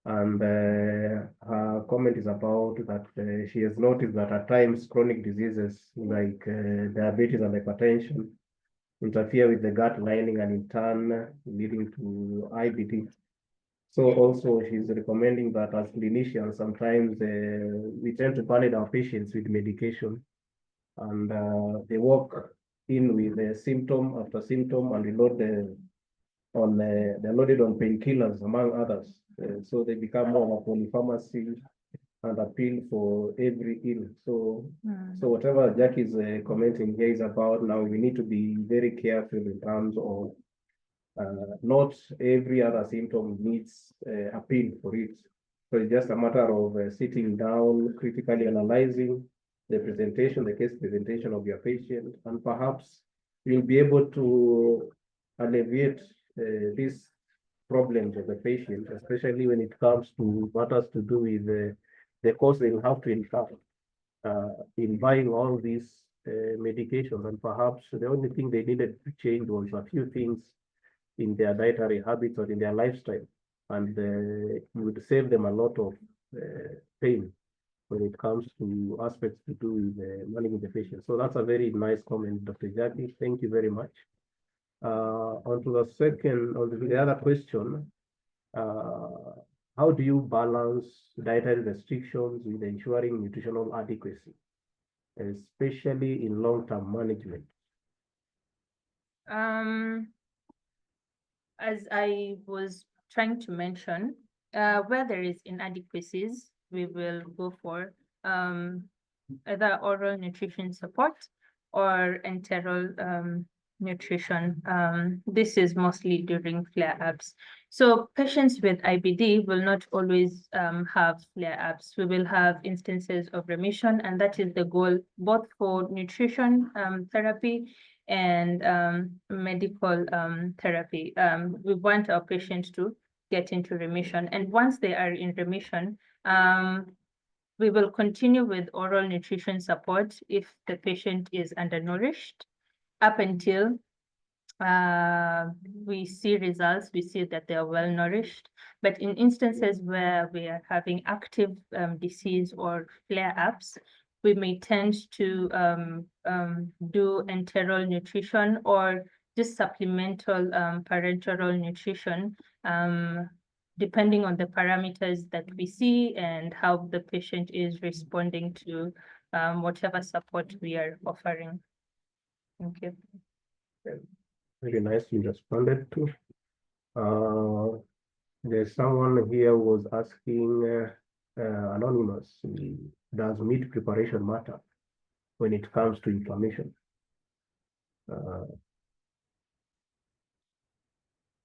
And her comment is about that she has noticed that at times chronic diseases like diabetes and hypertension interfere with the gut lining and in turn leading to IBD. So also she's recommending that as clinicians, sometimes we tend to punish our patients with medication, and they walk in with symptom after symptom, and we load they're loaded on painkillers among others. So they become more of a polypharmacy and appeal for every ill. So whatever Jack is commenting here is about, now we need to be very careful in terms of not every other symptom needs appeal for it. So it's just a matter of sitting down, critically analyzing the presentation, the case presentation of your patient, and perhaps you'll be able to alleviate these problems of the patient, especially when it comes to matters to do with the cost they'll have to incur in buying all these medications. And perhaps the only thing they needed to change was a few things in their dietary habits or in their lifestyle, and it would save them a lot of pain when it comes to aspects to do with managing the patient. So that's a very nice comment, Dr. Jackie. Thank you very much. On to the other question. How do you balance dietary restrictions with ensuring nutritional adequacy, especially in long-term management? As I was trying to mention, Where there is inadequacies, we will go for either oral nutrition support or enteral nutrition. This is mostly during flare-ups. So patients with IBD will not always have flare-ups. We will have instances of remission, and that is the goal both for nutrition therapy and medical therapy. We want our patients to get into remission. And once they are in remission, we will continue with oral nutrition support if the patient is undernourished up until we see results, we see that they are well nourished. But in instances where we are having active disease or flare-ups, we may tend to do enteral nutrition or just supplemental parenteral nutrition, depending on the parameters that we see and how the patient is responding to whatever support we are offering. Thank you. Very nicely responded to. There's someone here who was asking, anonymous, does meat preparation matter when it comes to inflammation?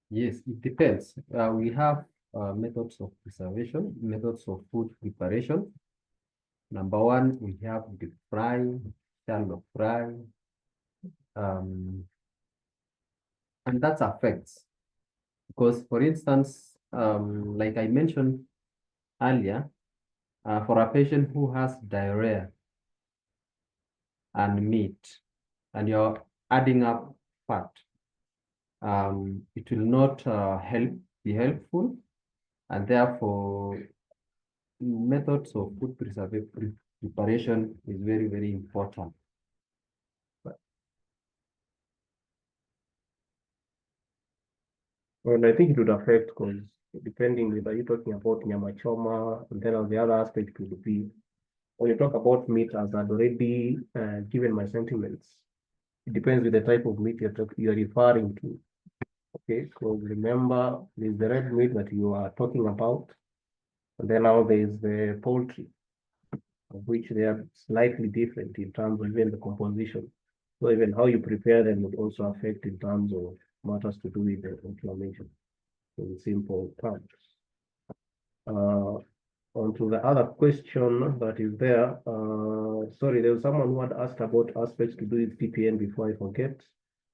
Yes, it depends. We have methods of preservation, methods of food preparation. Number one, we have deep fry, shallow fry, and that affects because, for instance, like I mentioned earlier, for a patient who has diarrhea and meat, and you're adding up fat, it will not be helpful, and therefore methods of food preparation is very, very important. Well, I think it would affect because depending whether you're talking about nyama choma, and then on the other aspect would be when you talk about meat, as I'd already given my sentiments, it depends with the type of meat you're referring to. Okay, so remember, there's the red meat that you are talking about, and then now there's the poultry, of which they are slightly different in terms of even the composition. So even how you prepare them would also affect in terms of matters to do with the inflammation. In simple terms. On to the other question that is there. Sorry, there was someone who had asked about aspects to do with TPN before I forget.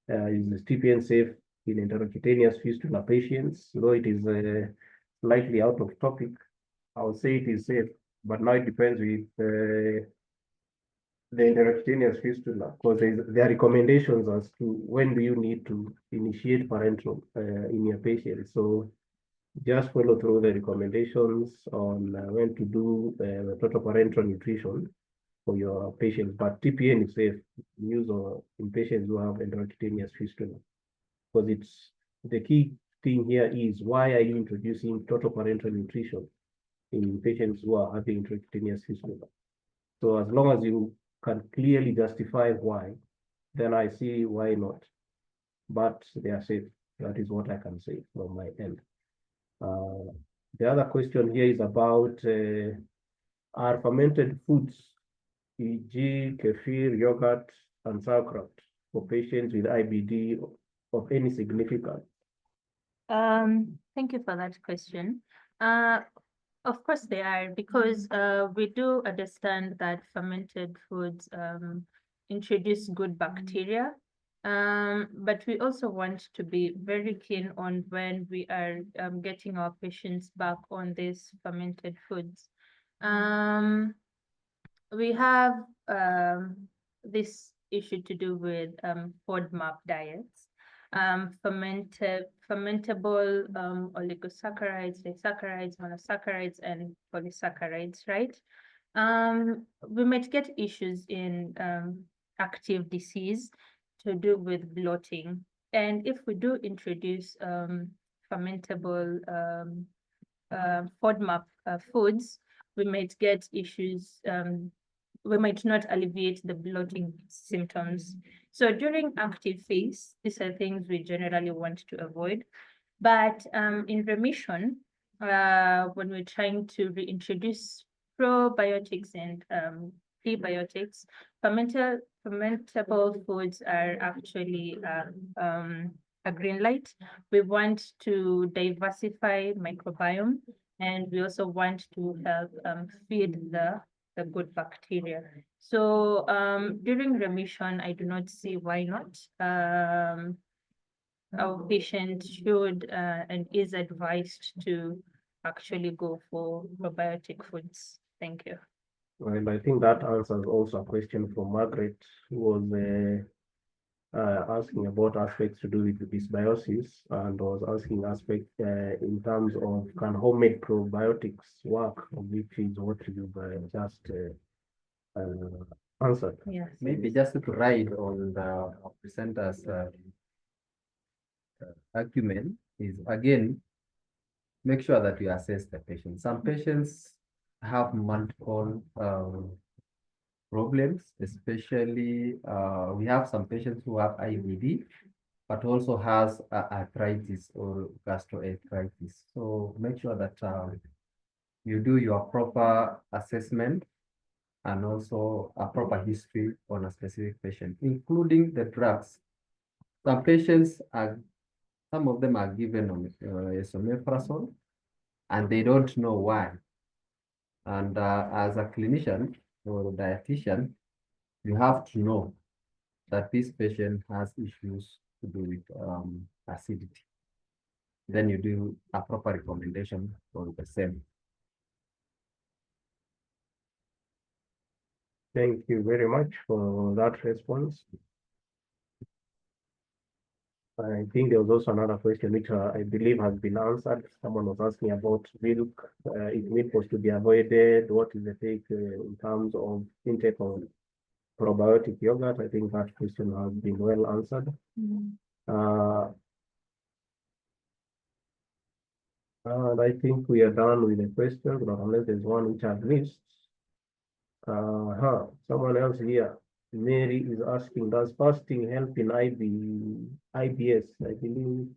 Is TPN safe in enterocutaneous fistula patients? Though it is slightly out of topic, I would say it is safe, but now it depends with the enterocutaneous fistula, because there are recommendations as to when do you need to initiate parenteral in your patient. So just follow through the recommendations on when to do total parenteral nutrition for your patients. But TPN is safe use in patients who have enterocutaneous fistula, because it's the key thing here is why are you introducing total parenteral nutrition in patients who are having intracutaneous fistula? So as long as you can clearly justify why, then I see why not. But they are safe. That is what I can say from my end. The other question here is about are fermented foods, e.g. kefir, yogurt, and sauerkraut for patients with IBD of any significance? Thank you for that question. Of course they are, because we do understand that fermented foods introduce good bacteria. But we also want to be very keen on when we are getting our patients back on these fermented foods. We have this issue to do with FODMAP diets. Fermentable oligosaccharides, disaccharides, monosaccharides, and polysaccharides, right? We might get issues in active disease to do with bloating. And if we do introduce fermentable FODMAP foods, we might get issues, we might not alleviate the bloating symptoms. So during active phase, these are things we generally want to avoid. But in remission, when we're trying to reintroduce probiotics and prebiotics, fermentable foods are actually a green light. We want to diversify microbiome, and we also want to help feed the good bacteria. So during remission, I do not see why not. Our patient should and is advised to actually go for probiotic foods. Thank you. Well, I think that answers also a question from Margaret, who was asking about aspects to do with the dysbiosis and was asking aspect in terms of can homemade probiotics work, which is what you've just answered. Yes. Maybe just to ride on the presenter's argument is again, make sure that you assess the patient. Some patients have multiple problems, especially we have some patients who have IBD, but also has arthritis or gastroenteritis. So make sure that you do your proper assessment and also a proper history on a specific patient, including the drugs. Some patients are, some of them are given on esomeprazole, and they don't know why. And as a clinician or a dietitian, you have to know that this patient has issues to do with acidity. Then you do a proper recommendation for the same. Thank you very much for that response. I think there was also another question which I believe has been answered. Someone was asking about milk. If milk was to be avoided, what is the take in terms of intake of probiotic yogurt? I think that question has been well answered. And I think we are done with the questions, but unless there's one which I've missed. Someone else here. Mary is asking, does fasting help in IBS? I believe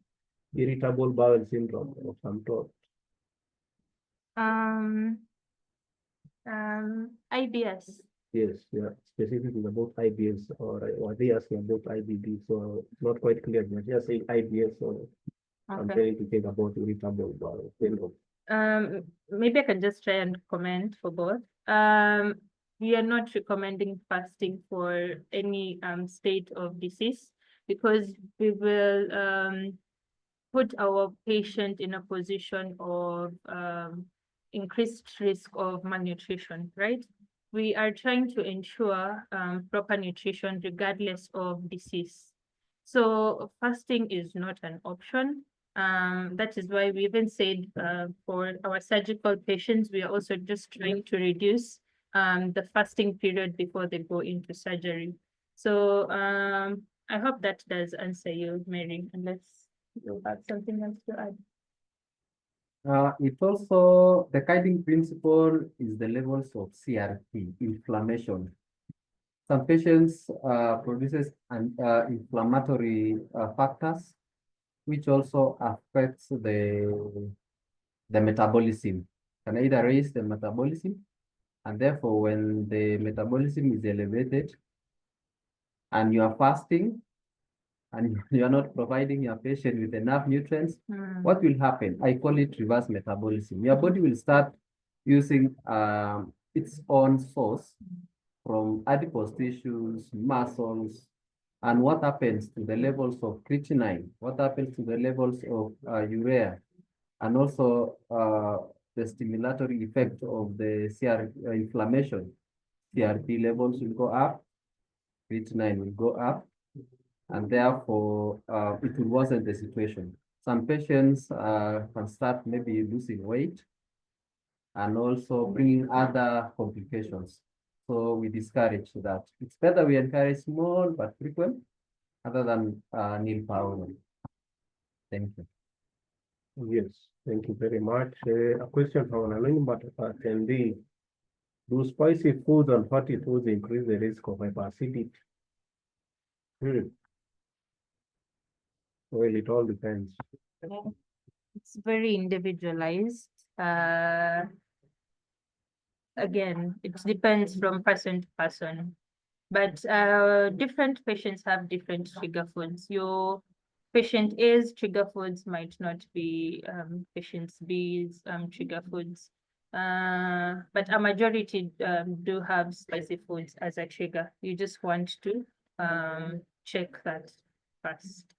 irritable bowel syndrome of some sort. IBS. Yes, yeah, specifically about IBS, or they asking about IBD, so it's not quite clear. They're just saying IBS, so I'm trying to think about irritable bowel syndrome. Maybe I can just try and comment for both. We are not recommending fasting for any state of disease because we will put our patient in a position of increased risk of malnutrition, right? We are trying to ensure proper nutrition regardless of disease. So fasting is not an option. That is why we even said for our surgical patients, we are also just trying to reduce the fasting period before they go into surgery. So I hope that does answer you, Mary, unless you have something else to add. It also, the guiding principle is the levels of CRP, inflammation. Some patients produces inflammatory factors, which also affects the metabolism. Can either raise the metabolism, and therefore when the metabolism is elevated and you are fasting and you are not providing your patient with enough nutrients, what will happen? I call it reverse metabolism. Your body will start using its own source from adipose tissues, muscles, and what happens to the levels of creatinine, what happens to the levels of urea, and also the stimulatory effect of the inflammation. CRP levels will go up, creatinine will go up, and therefore it will worsen the situation. Some patients can start maybe losing weight and also bringing other complications. So we discourage that. It's better we encourage small but frequent other than nil power. Thank you. Yes, thank you very much. A question from an anonymous attendee. Do spicy foods and fatty foods increase the risk of hyperacidity? Well, it all depends. It's very individualized. Again, it depends from person to person. But different patients have different trigger foods. Your patient A's trigger foods might not be patient B's trigger foods. But a majority do have spicy foods as a trigger. You just want to check that first.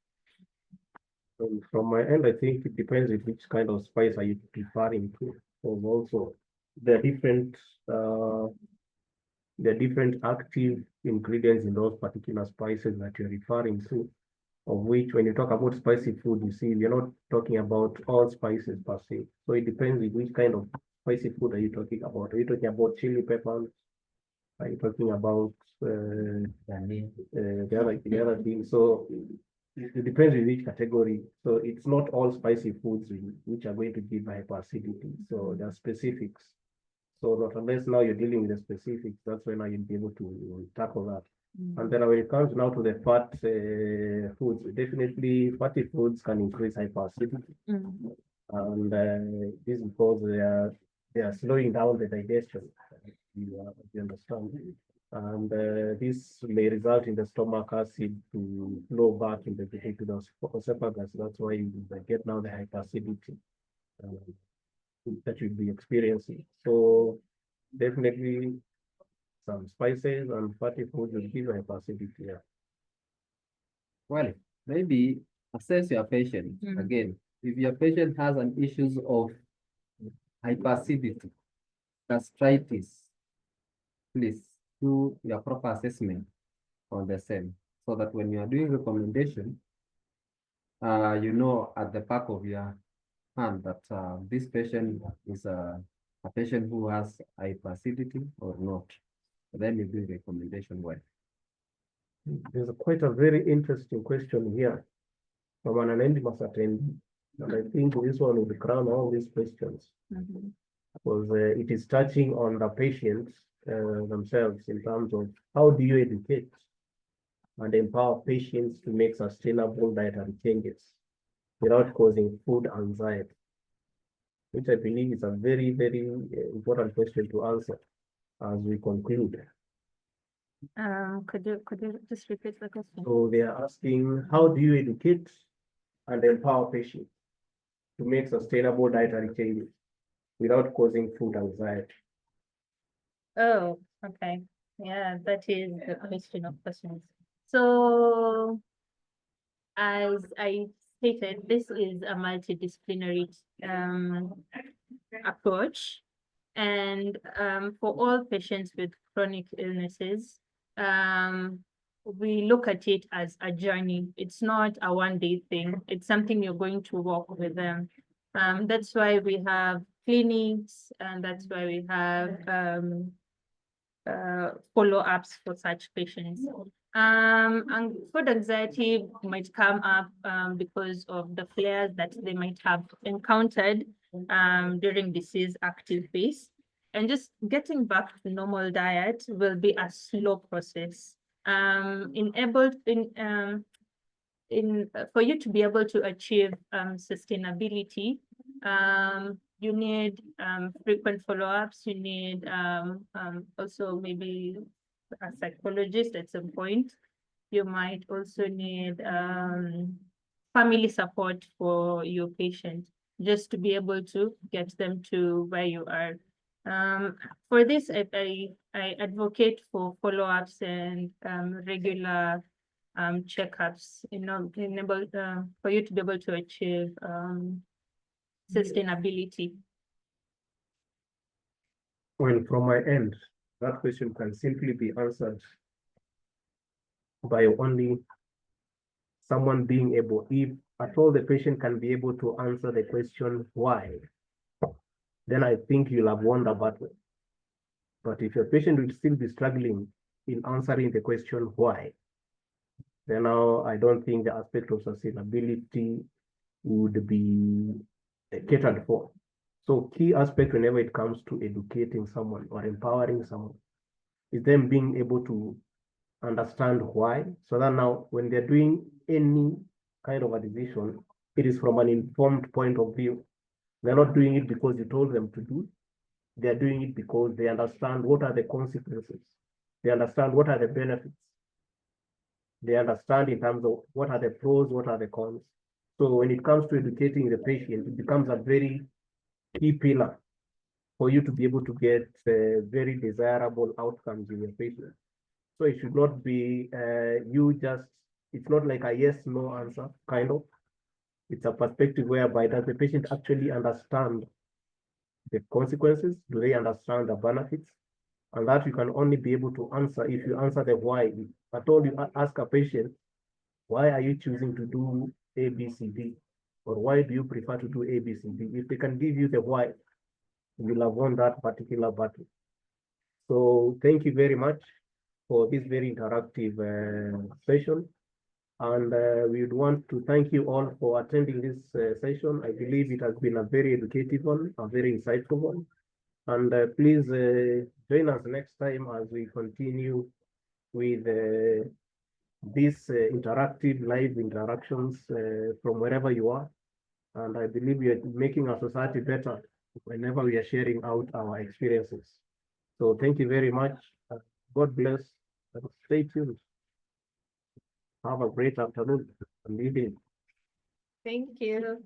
From my end, I think it depends on which kind of spice are you referring to. So also, there are different active ingredients in those particular spices that you're referring to, of which when you talk about spicy food, you see, we're not talking about all spices per se. So it depends on which kind of spicy food are you talking about. Are you talking about chili peppers? Are you talking about the other thing? So it depends on which category. So it's not all spicy foods which are going to give hyperacidity. So there are specifics. So not unless now you're dealing with the specifics, that's when you'll be able to tackle that. And then when it comes now to the fat foods, definitely fatty foods can increase hyperacidity. And this is because they are slowing down the digestion. You understand? And this may result in the stomach acid to flow back into the esophagus. That's why you get now the hyperacidity that you'll be experiencing. So definitely some spices and fatty foods will give you hyperacidity. Yeah. Well, maybe assess your patient again. If your patient has an issues of hyperacidity, gastritis, please do your proper assessment on the same, so that when you are doing recommendation, you know at the back of your hand that this patient is a patient who has hyperacidity or not. Then you do recommendation well. There's quite a very interesting question here from an anonymous attendee. And I think this one will crown all these questions. Because it is touching on the patients themselves in terms of how do you educate and empower patients to make sustainable dietary changes without causing food anxiety, which I believe is a very, very important question to answer as we conclude. Could you just repeat the question? So they are asking, how do you educate and empower patients to make sustainable dietary changes without causing food anxiety? Oh, okay. Yeah, that is the question of questions. So, as I stated, this is a multidisciplinary approach. And for all patients with chronic illnesses, we look at it as a journey. It's not a one-day thing. It's something you're going to walk with them. That's why we have clinics, and that's why we have follow-ups for such patients. And food anxiety might come up because of the flares that they might have encountered during disease active phase. And just getting back to normal diet will be a slow process. For you to be able to achieve sustainability, you need frequent follow-ups. You need also maybe a psychologist at some point. You might also need family support for your patient, just to be able to get them to where you are. For this, I advocate for follow-ups and regular checkups, for you to be able to achieve sustainability. Well, from my end, that question can simply be answered by only someone being able, if at all the patient can be able to answer the question why, then I think you'll have won the battle. But if your patient will still be struggling in answering the question why, then now I don't think the aspect of sustainability would be catered for. So key aspect whenever it comes to educating someone or empowering someone is them being able to understand why, so that now when they're doing any kind of a decision, it is from an informed point of view. They're not doing it because you told them to do. They're doing it because they understand what are the consequences. They understand what are the benefits. They understand in terms of what are the pros, what are the cons. So when it comes to educating the patient, it becomes a very key pillar for you to be able to get very desirable outcomes in your patient. So it should not be it's not like a yes, no answer, kind of. It's a perspective whereby does the patient actually understand the consequences? Do they understand the benefits? And that you can only be able to answer if you answer the why. I told you, ask a patient, why are you choosing to do A, B, C, D? Or why do you prefer to do A, B, C, D? If they can give you the why, you'll have won that particular battle. So thank you very much for this very interactive session. And we would want to thank you all for attending this session. I believe it has been a very educative one, a very insightful one. And please join us next time as we continue with these interactive live interactions from wherever you are. And I believe we are making our society better whenever we are sharing out our experiences. So thank you very much. God bless. And stay tuned. Have a great afternoon and evening. Thank you.